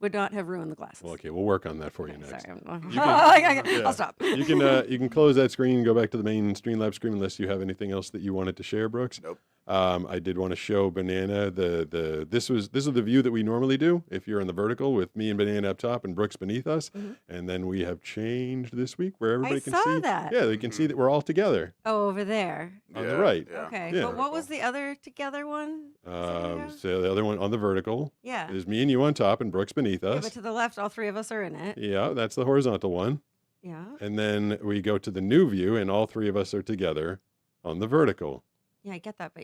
would not have ruined the glasses. Well, okay, we'll work on that for you Okay, next. sorry, Yeah. I'll stop. You can close that screen and go back to the main Streamlabs screen unless you have anything else that you wanted to share, Brooks. Nope. I did want to show Banana this is the view that we normally do if you're in the vertical with me and Banana up top and Brooks beneath us, and then we have changed this week where everybody can saw see that. Yeah, they can see that we're all together Oh, over there. on the right. Yeah. Okay, Yeah. but what was the other together one? So the other one on the vertical Yeah. is me and you on top and Brooks beneath Yeah, us. but to the left, all three of us are in it. Yeah, that's the horizontal one. Yeah. And then we go to the new view, and all three of us are together on the vertical. Yeah, I get that, but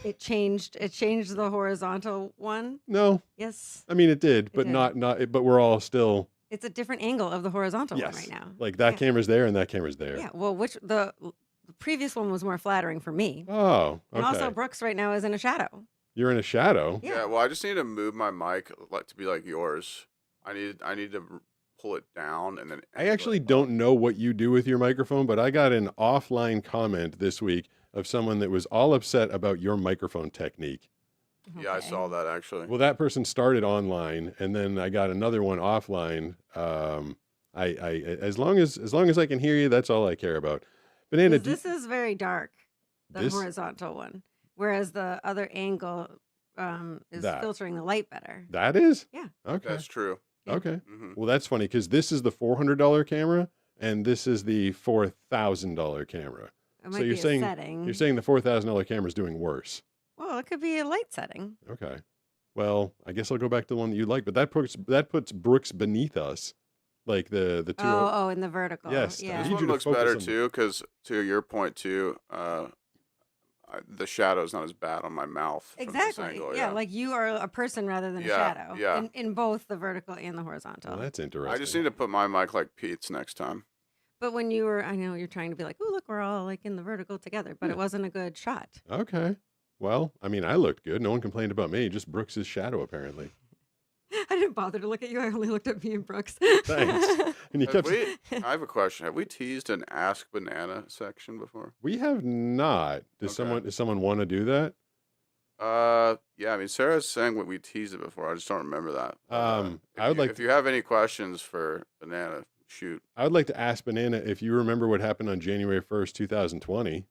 it changed the horizontal one. No, Yes. I mean it did, but did. but we're all still It's a different angle of the horizontal one yes. right now. Like that Yeah. camera's there and that camera's there. Yeah. Well, the previous one was more flattering for me. Oh, okay. And also Brooks right now is in a shadow. You're in a shadow. Yeah. Well, I just need to move my mic to be like yours. I need to pull it down and then. I actually don't know what you do with your microphone, but I got an offline comment this week of someone that was all upset about your microphone technique. Yeah, I saw that actually. Well, that person started online, and then I got another one offline. I as long as I can hear you, that's all I care about. Banana, 'Cause this is very dark, the This- horizontal one, whereas the other angle is That. filtering the light better. that is? Yeah. Okay. That's true. Okay. Mhm. Well, that's funny because this is the $400 camera, and this is the $4,000 camera. It might So be you're a saying setting. you're saying the $4,000 camera is doing worse. Well, it could be a light setting. Okay. Well, I guess I'll go back to the one that you like, but that puts Brooks beneath us, like the two. Oh, in the vertical. Yes, Yeah. I This need one you to looks focus better on the- too, because to your point too, the shadow's not as bad on my mouth. from this Exactly. angle, Yeah, like you are a person rather than Yeah, a shadow. yeah. In both the vertical and the horizontal. Well, that's interesting. I just need to put my mic like Pete's next time. But when you were, I know you're trying to be like, oh, look, we're all like in the vertical together, but it wasn't a good shot. Okay. Well, I mean, I looked good. No one complained about me. Just Brooks's shadow, apparently. I didn't bother to look at you. I only looked at me and Brooks. Thanks. And you Have kept. I have a question. Have we teased an Ask Banana section before? We have not. Does Okay. someone want to do that? Yeah. I mean, Sarah's saying we teased it before. I just don't remember that. I would like If you have any questions for Banana, shoot. I would like to ask Banana if you remember what happened on January 1st, 2020.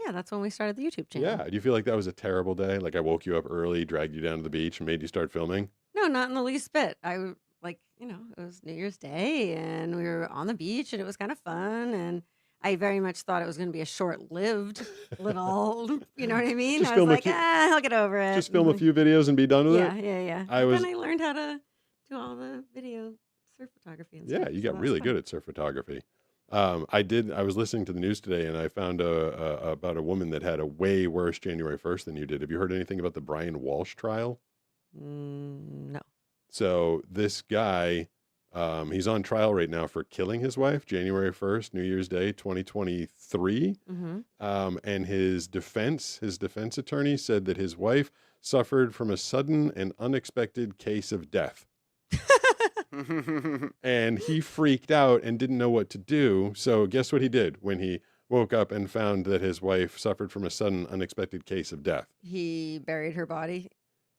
Yeah, that's when we started the YouTube channel. Yeah. Do you feel like that was a terrible day? Like I woke you up early, dragged you down to the beach, and made you start filming? No, not in the least bit. Like, it was New Year's Day and we were on the beach and it was kind of fun. And I very much thought it was going to be a short-lived little, you know what I mean? Just I was film a like, few- I'll get over it. Just film a few videos and be done with Yeah, it? yeah. I But was- then I learned how to do all the video surf photography and stuff. Yeah, you so got that's really fun. good at surf photography. I was listening to the news today and I found about a woman that had a way worse January 1st than you did. Have you heard anything about the Brian Walsh trial? No. So this guy, he's on trial right now for killing his wife, January 1st, New Year's Day, 2023. Mm-hmm. And his defense attorney said that his wife suffered from a sudden and unexpected case of death. And he freaked out and didn't know what to do. So guess what he did when he woke up and found that his wife suffered from a sudden unexpected case of death? He buried her body.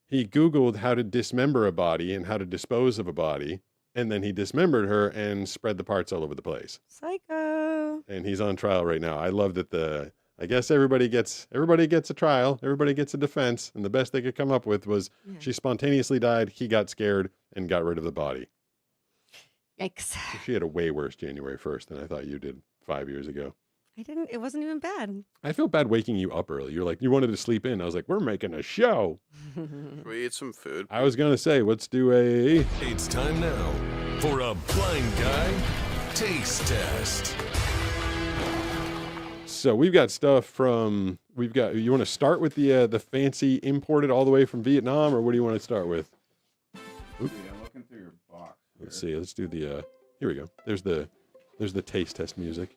He Googled how to dismember a body and how to dispose of a body. And then he dismembered her and spread the parts all over the place. Psycho. And he's on trial right now. I love that I guess everybody gets a trial. Everybody gets a defense. And the best they could come up with was she spontaneously died. He got scared and got rid of the body. Yikes. So she had a way worse January 1st than I thought you did 5 years ago. It wasn't even bad. I feel bad waking you up early. You're like, you wanted to sleep in. I was like, we're making a show. Should we eat some food? I was going to say, let's do a... It's time now for a blind guy taste test. So we've got stuff from. You want to start with the fancy imported all the way from Vietnam, or what do you want to start with? Dude, I'm looking through your box. Let's see. Let's do the. Here we go. There's the taste test music.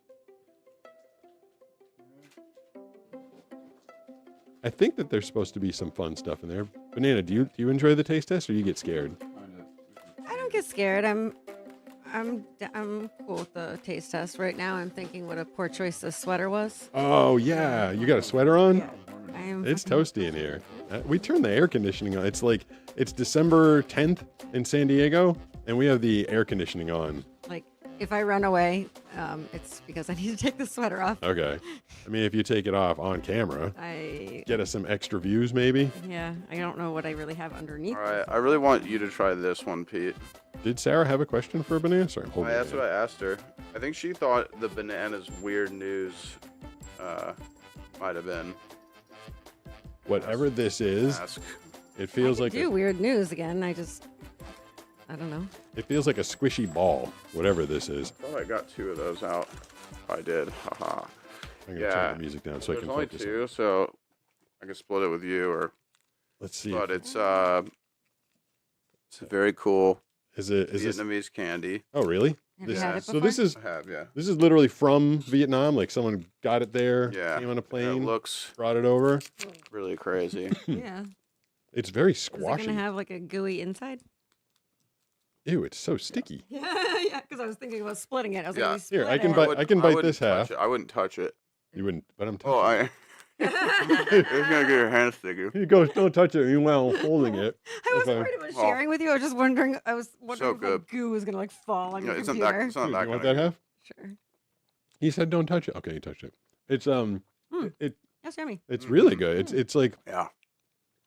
I think that there's supposed to be some fun stuff in there. Banana, do you enjoy the taste test, or you get scared? I don't get scared. I'm cool with the taste test right now. I'm thinking what a poor choice this sweater was. Oh yeah, you got a sweater on? Yeah. I am. It's toasty in here. We turned the air conditioning on. It's December 10th in San Diego, and we have the air conditioning on. Like, if I run away, it's because I need to take the sweater off. Okay. I mean, if you take it off on camera, get us some extra views, maybe. Yeah, I don't know what I really have underneath. All right, I really want you to try this one, Pete. Did Sarah have a question for a banana? Sorry, I'm holding That's it. what I asked her. I think she thought the bananas weird news might have been. Whatever this is, Ask. it feels like do weird news again. I don't know. it feels like a squishy ball. Whatever this is. I thought I got 2 of those out. I did. Haha. I'm gonna turn the music down so I There's can only focus. 2, so I can split it with you, or Let's see. But it's a very cool. Is it Vietnamese candy? Oh, really? Have you had it So before? this is I have, yeah. This is literally from Vietnam. Like someone got it there, Yeah. came on a plane, It looks brought it over. really crazy. Yeah. It's very Is it squashy. gonna have like a gooey inside? Ew, it's so sticky. Yeah, yeah. Because I was thinking about splitting it. I was Yeah. like, Here, I can it. bite. I can bite wouldn't this half. touch it. I wouldn't touch it. You wouldn't, but I'm. Oh, touching it's gonna get your hand sticky. it. He goes, don't touch it. Meanwhile, holding it. I was If I- worried about sharing with you. I was just wondering. I was wondering So if good. the goo was gonna like fall on Yeah, your it's not computer. that. It's not Dude, that. you want kinda that half? Sure. He said, don't touch it. Okay, you touched it. It's That's yummy. it's really good. It's like Yeah.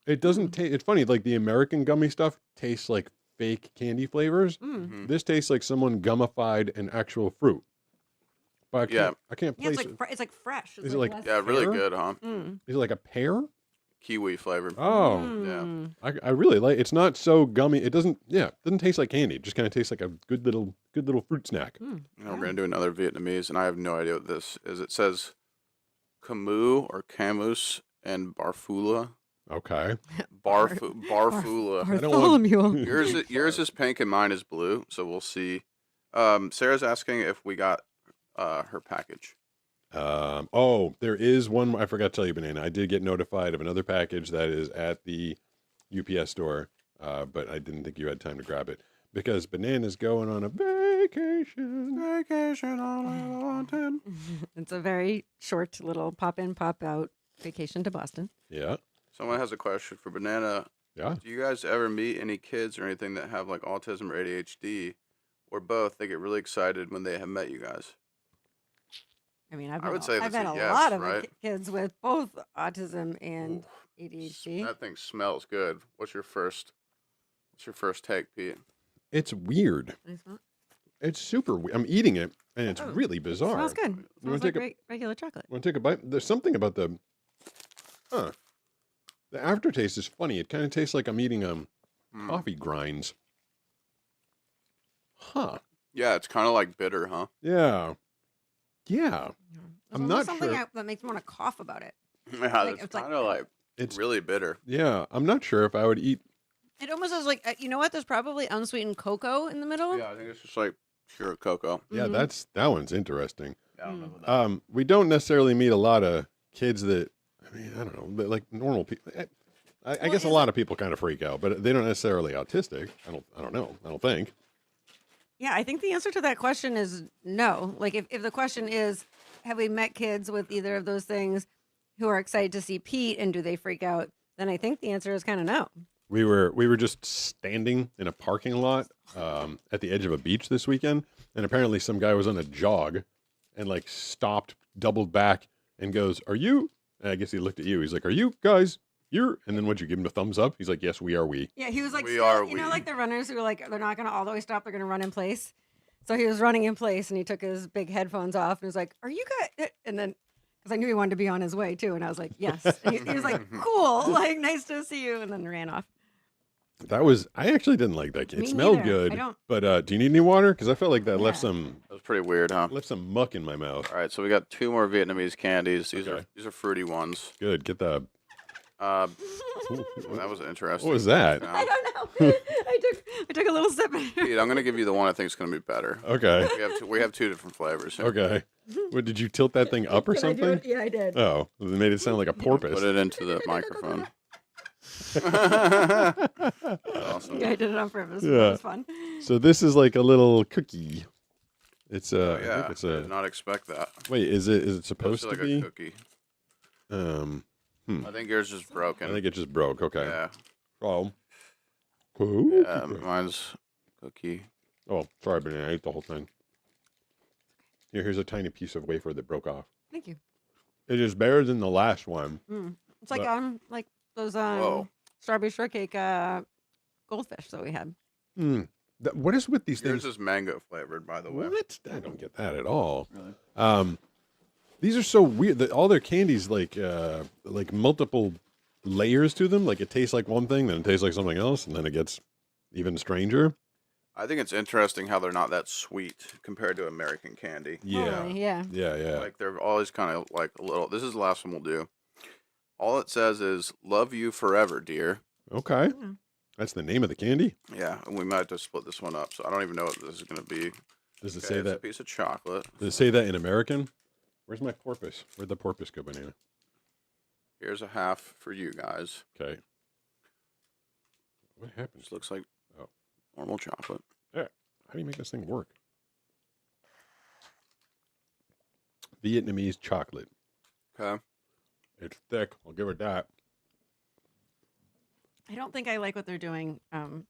it doesn't taste. It's funny. Like the American gummy stuff tastes like fake candy flavors. Mhm. This tastes like someone gummified an actual fruit. But I can't Yeah, place it's like it. it's like fresh. It's Is it like- less- Yeah, really Pear? good, huh? Mm. Is it like a pear? Kiwi flavored. Oh, Mm. I really like. It's not so gummy. It doesn't. Yeah, it doesn't taste like candy. It just kind of tastes like a good little fruit snack. Mm. You know, we're gonna do another Vietnamese, and I have no idea what this is. It says Camus or Camus and Barfula. Okay. Barfula. I don't want- Bartholomew. Yours is pink and mine is blue, so we'll see. Sarah's asking if we got her package. Oh, there is one. I forgot to tell you, Banana. I did get notified of another package that is at the UPS store, but I didn't think you had time to grab it because Banana's going on a vacation. Vacation all I wanted. It's a very short little pop in, pop out vacation to Boston. Yeah. Someone has a question for Banana. Yeah. Do you guys ever meet any kids or anything that have like autism or ADHD, or both? They get really excited when they have met you guys. I mean, I've I would met, say I've that's met a a yes, lot of right? kids with both autism and ADHD. That thing smells good. What's your first take, Pete? It's weird. Can I smell it? It's super weird. I'm eating it, and it's Oh, really bizarre. Smells good. You Smells wanna like take a- regular chocolate. Want to take a bite? There's something about the aftertaste is funny. It kind of tastes like I'm eating coffee grinds. Huh. Yeah, it's kind of like bitter, huh? Yeah. Yeah. There's I'm almost not something sure. that makes me want to cough about it. Yeah, Like, it's it's like- kind of like It's really bitter. yeah. I'm not sure if I would eat. It almost is like, you know what? There's probably unsweetened cocoa in the middle. Yeah, I think it's just like pure cocoa. Yeah, Mhm. that one's interesting. Yeah, I don't know about that. We don't necessarily meet a lot of kids that. I mean, I don't know, but like normal people. I guess a lot of people kind of freak out, but they don't necessarily autistic. I don't know. I don't think. Yeah, I think the answer to that question is no. Like, if the question is, have we met kids with either of those things who are excited to see Pete and do they freak out? Then I think the answer is kind of no. We were just standing in a parking lot at the edge of a beach this weekend, and apparently some guy was on a jog, and like stopped, doubled back, and goes, "Are you?" And I guess he looked at you. He's like, "Are you guys here?" And then would you give him a thumbs up? He's like, "Yes, we are. We." Yeah, he was like, We still- are you know, we. like the runners who are like, they're not going to all the way stop, they're going to run in place. So he was running in place and he took his big headphones off and was like, "Are you guys?" And then, because I knew he wanted to be on his way too. And I was like, "Yes." And he was like, "Cool, like, nice to see you." And then ran off. That was, I actually didn't like that. It Me smelled neither. good. I don't- But do you need any water? Because I felt like that left Yeah. some That was pretty weird, huh? muck in my mouth. All right, so we got 2 more Vietnamese candies. These Okay. are fruity ones. Good. Get the. That was interesting. What was that? I don't know. I took a little sip. Pete, I'm gonna give you the one I think is gonna be better. Okay. We have 2 different flavors. Here. Okay. What, did you tilt that thing up or Can I do something? it? Yeah, I did. Oh, it made it sound like a porpoise. Put it into the microphone. Awesome. Yeah, I did it on purpose. Yeah. It was fun. So this is like a little cookie. It's Oh, I yeah, think it's I a. did not expect that. Wait, is it It's supposed like to be? a cookie. I I think yours is broken. think it just broke. Okay. Yeah. Oh. Cookie. Mine's cookie. Oh, sorry, banana. I ate the whole thing. Here's a tiny piece of wafer that broke off. Thank you. It is better than the last one. It's like But- like those Whoa. strawberry shortcake goldfish that we had. What is with these Yours things? is mango flavored, by the way. What? I don't get that at all. Really? These are so weird. All their candies like multiple layers to them. Like it tastes like one thing, then it tastes like something else, and then it gets even stranger. I think it's interesting how they're not that sweet compared to American candy. Yeah. Yeah. Yeah. Like they're always kind of like a little. This is the last one we'll do. All it says is "Love you forever, dear." Okay. That's the name of the candy. Yeah, and we might have to split this one up. So I don't even know what this is going to be. Does it Okay, say it's a that? piece of chocolate. Does it say that in American? Where's my porpoise? Where'd the porpoise go, banana? Here's a half for you guys. Okay. What happened? This looks like Oh. normal chocolate. Yeah. How do you make this thing work? Vietnamese chocolate. Okay. It's thick. I'll give it that. I don't think I like what they're doing With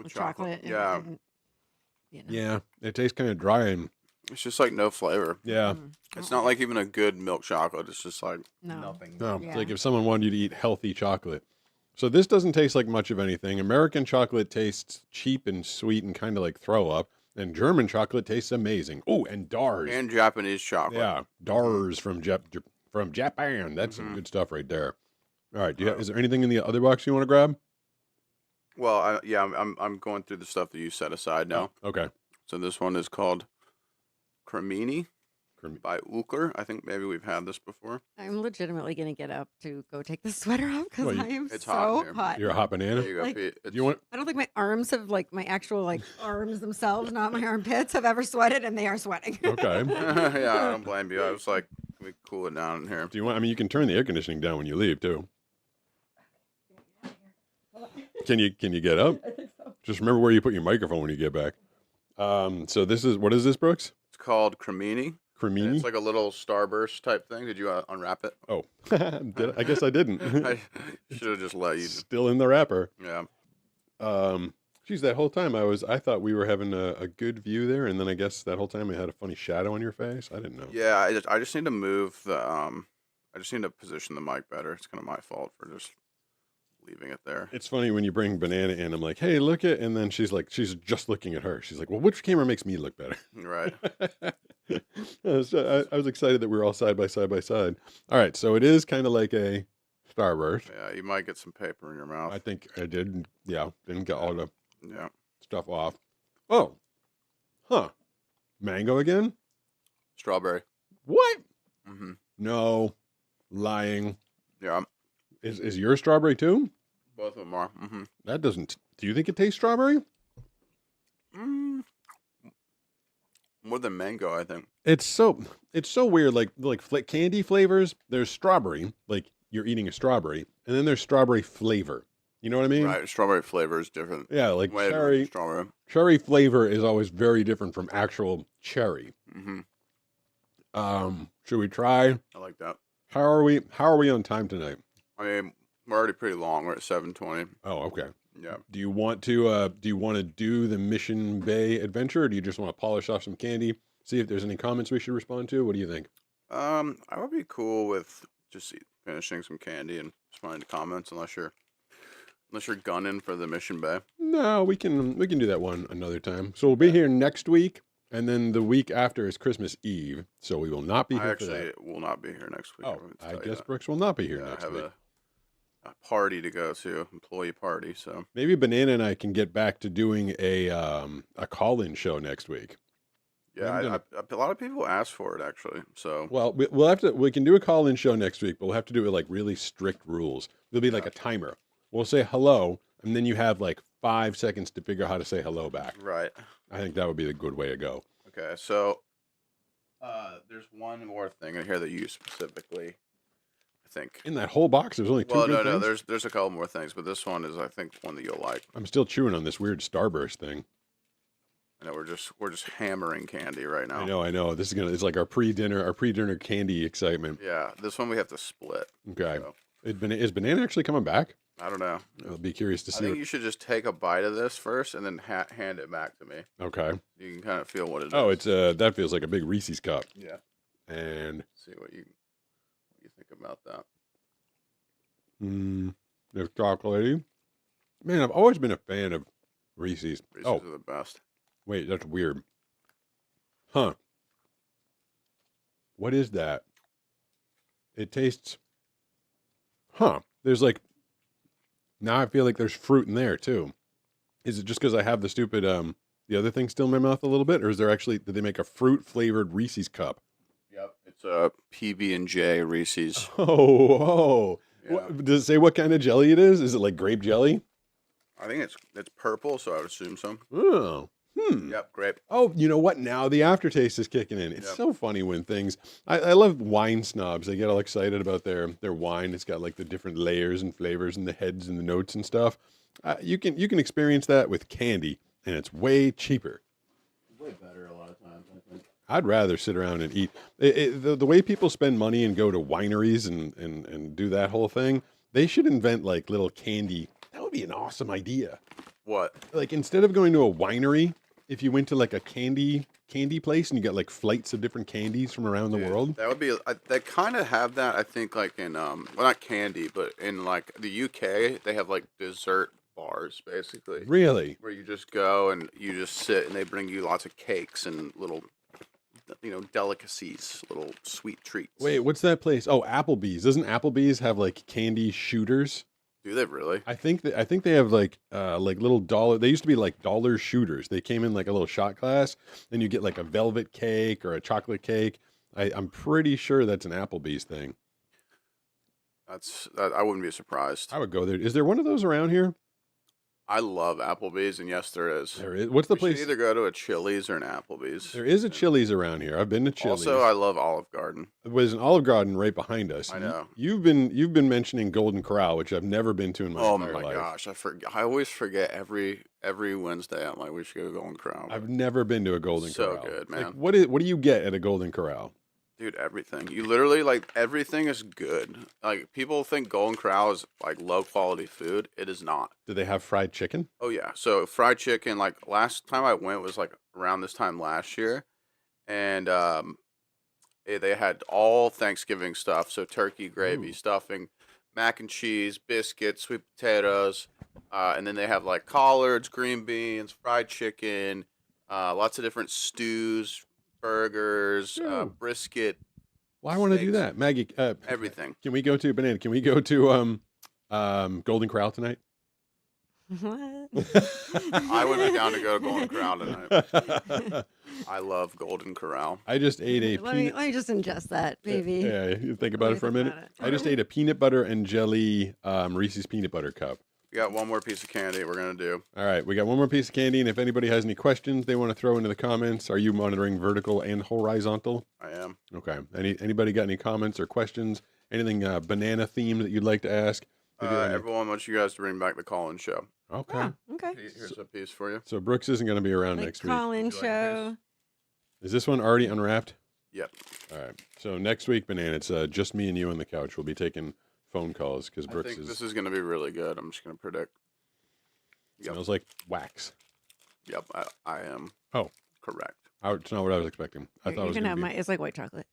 with chocolate. Yeah. and Vietnam. Yeah. It tastes kind of dry and It's just like no flavor. yeah. It's not like even a good milk chocolate. It's just like No. nothing. No, Yeah. it's like if someone wanted you to eat healthy chocolate. So this doesn't taste like much of anything. American chocolate tastes cheap and sweet and kind of like throw up. And German chocolate tastes amazing. Oh, and Dars. And Japanese chocolate. Yeah, Dars from Japan. That's some good stuff right there. All right, is there anything in the other box you want to grab? Well, I'm going through the stuff that you set aside now. Okay. So this one is called Cremini Crem- by Uker. I think maybe we've had this before. I'm legitimately going to get up to go take the sweater off because Well, I am it's hot in so here. hot. You're a hot banana. There you go, Like- Pete. Do you want? I don't think my arms have like my actual like arms themselves, not my armpits, have ever sweated, and they are sweating. Okay. Yeah, I don't blame you. I was like, can we cool it down in here? Do you want? I mean, you can turn the air conditioning down when you leave too. Can you get up? Just remember where you put your microphone when you get back. So this is what is this, Brooks? It's called Cremini. and Cremini. It's like a little starburst type thing. Did you unwrap it? Oh, I guess I didn't. I should have just let you. Still in the wrapper. Yeah. Geez, that whole time I thought we were having a good view there, and then I guess that whole time I had a funny shadow on your face. I didn't know. Yeah, I just need to move the I just need to position the mic better. It's kind of my fault for just leaving it there. It's funny when you bring Banana in. I'm like, hey, look at, and then she's just looking at her. She's like, well, which camera makes me look better? Right. So I was excited that we were all side by side by side. All right, so it is kind of like a starburst. Yeah, you might get some paper in your mouth. I think I did. Yeah, didn't get all the Yeah. stuff off. Oh, huh? Mango again? Strawberry. What? Mm-hmm. No, lying. Yeah. Is yours strawberry too? Both of them are. Mm-hmm. That doesn't. Do you think it tastes strawberry? More than mango, I think. It's so weird. Like candy flavors. There's strawberry, like you're eating a strawberry, and then there's strawberry flavor. You know what I mean? Right. Strawberry flavor is different. Yeah, like Way different cherry. than strawberry. Cherry flavor is always very different from actual cherry. Mm-hmm. Should we try? I like that. How are we on time tonight? I mean, we're already pretty long. We're at 7:20. Oh, okay. Yeah. Do you want to do the Mission Bay adventure, or do you just want to polish off some candy? See if there's any comments we should respond to. What do you think? I would be cool with just finishing some candy and responding to comments, unless you're gunning for the Mission Bay. No, we can do that one another time. So we'll be here next week, and then the week after is Christmas Eve. So we will not be I here for actually that. will not be here next week. Oh, would I tell you guess that. Brooks will not be here Yeah, next week. party to go to, employee party. So Maybe Banana and I can get back to doing a call-in show next week. yeah, a lot of people ask for it actually. So Well, we'll have to. We can do a call-in show next week, but we'll have to do it with like really strict rules. There'll be like a timer. We'll say hello, and then you have like 5 seconds to figure out how to say hello back. right. I think that would be the good way to go. Okay, so there's one more thing in here that you specifically, I think. In that whole box, there's only two. Well, good no, things? there's a couple more things, but this one is, I think, one that you'll like. I'm still chewing on this weird Starburst thing. I know we're just hammering candy right now. I know. This is it's like our pre-dinner candy excitement. Yeah, this one we have to split. Okay. So, Is Banana actually coming back? I don't know. I'll be curious to I see. think you should just take a bite of this first and then hand it back to me. Okay. You can kind of feel what it is. Oh, it's that feels like a big Reese's cup. Yeah. And See what you think about that. it's chocolatey. Man, I've always been a fan of Reese's. Reese's Oh, are the best. wait, that's weird. Huh. What is that? It tastes. Huh. There's like. Now I feel like there's fruit in there too. Is it just because I have the stupid the other thing still in my mouth a little bit, or is there actually did they make a fruit flavored Reese's cup? Yep. It's a PB&J Reese's. Oh. Yeah. Does it say what kind of jelly it is? Is it like grape jelly? I think it's purple, so I would assume so. Oh. Yep, grape. Oh, you know what? Now the aftertaste is kicking in. It's Yep. so funny when things. I love wine snobs. They get all excited about their wine. It's got like the different layers and flavors and the heads and the notes and stuff. You can experience that with candy, and it's way cheaper. Way better a lot of times, I think. I'd rather sit around and eat. The way people spend money and go to wineries and do that whole thing, they should invent like little candy. That would be an awesome idea. What? Like instead of going to a winery, if you went to like a candy place and you got like flights of different candies from around the world. That would be. They kind of have that. I think like in well, not candy, but in like the UK, they have like dessert bars basically. Really? Where you just go and you just sit and they bring you lots of cakes and little, delicacies, little sweet treats. Wait, what's that place? Oh, Applebee's. Doesn't Applebee's have like candy shooters? Do they really? I think they have like little dollar. They used to be like dollar shooters. They came in like a little shot glass, and you get like a velvet cake or a chocolate cake. I'm pretty sure that's an Applebee's thing. I wouldn't be surprised. I would go there. Is there one of those around here? I love Applebee's, and yes, there is. There is. What's the We should place? either go to a Chili's or an Applebee's. There is a Chili's around here. I've been to Chili's. Also, I love Olive Garden. There's an Olive Garden right behind us. I know. You've been mentioning Golden Corral, which I've never been to in my Oh entire my life. gosh, I always forget every Wednesday. I'm like, we should go to Golden Corral. I've never been to a Golden So Corral. good, Like, man. what do you get at a Golden Corral? Dude, everything. You literally like everything is good. Like people think Golden Corral is like low quality food. It is not. Do they have fried chicken? Oh yeah. So fried chicken. Like last time I went was like around this time last year, and they had all Thanksgiving stuff. So turkey, gravy, Ooh. stuffing, mac and cheese, biscuits, sweet potatoes, and then they have like collards, green beans, fried chicken, lots of different stews, burgers, Ooh. brisket. Well, I want to do steaks, that, Maggie. Everything. Can we go to Banana? Can we go to Golden Corral tonight? What? I would be down to go to Golden Corral tonight. I love Golden Corral. I just ate a Let me just ingest that, baby. Yeah, you think about Let me it for a think minute. about it. I just ate a peanut butter and jelly Reese's peanut butter cup. We got one more piece of candy we're gonna do. All right, we got one more piece of candy, and if anybody has any questions they want to throw into the comments, are you monitoring vertical and horizontal? I am. Okay. Anybody got any comments or questions? Anything banana themed that you'd like to ask? Everyone wants you guys to bring back the call-in show. Okay. Oh, okay. Here's a piece for you. So Brooks isn't going to be around Like next week. call-in show. Is this one already unwrapped? Yep. All right. So next week, Banana, it's just me and you on the couch. We'll be taking phone calls because I Brooks think this is gonna be really good. I'm just gonna predict. Yep. smells like wax. Yep. I am. Oh, correct. It's not what I was expecting. I thought it You was can going have to my. be. It's like white chocolate.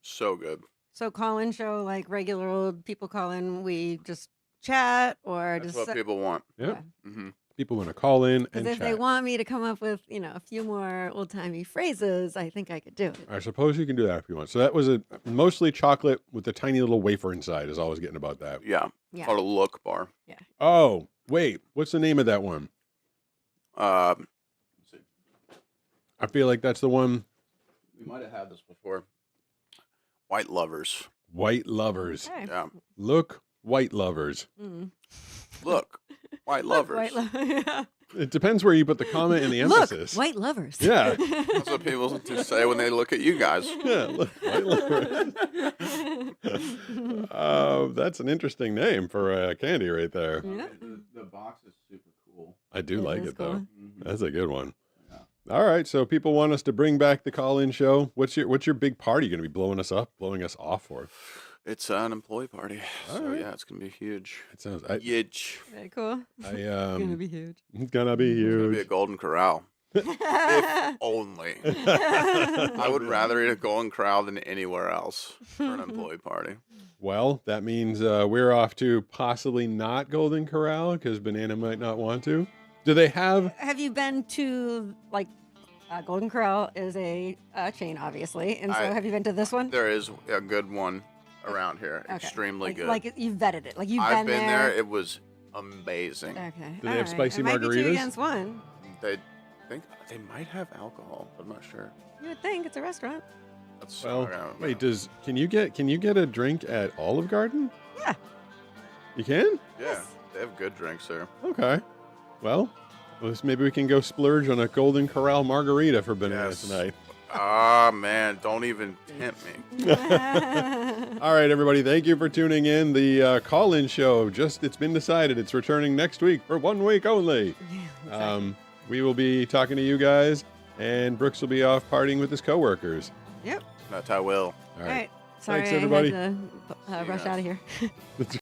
So good. So call-in show, like regular old people call in. We just chat or That's just what people want. Yeah. Mm-hmm. People want to call in Because and if they chat. want me to come up with, a few more old timey phrases, I think I could do it. I suppose you can do that if you want. So that was a mostly chocolate with a tiny little wafer inside. Is all I was getting about that. Yeah. Yeah. Called a Look bar. Oh, wait. What's the name of that one? Let's see. I feel like that's the one. We might have had this before. White Lovers. White Lovers. Okay. Yeah. Look, White Lovers. Mm. Look, White Lovers. White yeah. It depends where you put the comma and the emphasis. Look, white lovers. Yeah. That's what people say when they look at you guys. Yeah, look, White Lovers. That's an interesting name for a candy right there. Yeah. The box is super cool. I do like is it though. cool. That's a good one. All right, so people want us to bring back the call-in show. What's your big party going to be blowing us off for? It's an employee party. So right. yeah, it's gonna be huge. It sounds Huge. Very cool. it's Gonna be huge. gonna be It's gonna be a huge. Golden Corral. If only. I would rather eat a Golden Corral than anywhere else for an employee party. Well, that means we're off to possibly not Golden Corral because Banana might not want to. Do they have? Have you been to Golden Corral is a chain, obviously, and so have you been to this one? There is a good one around here. Okay. Extremely good. Like you've vetted it. Like you've I've been there. there. It was amazing. Okay. Do they have spicy It might be two margaritas? against one. They think they might have alcohol. I'm not sure. You would think it's a restaurant. That's Well, I don't wait. know. Can you get a drink at Olive Garden? Yeah. You can? Yeah, they have good drinks there. Okay. Well, maybe we can go splurge on a Golden Corral margarita for Banana Yes. tonight. Ah man, don't even tempt me. All right, everybody. Thank you for tuning in. The call-in show it's been decided. It's returning next week for 1 week only. We will be talking to you guys, and Brooks will be off partying with his coworkers. Yep. That I will. All All right. Sorry, Thanks, everybody. I had to rush out of here.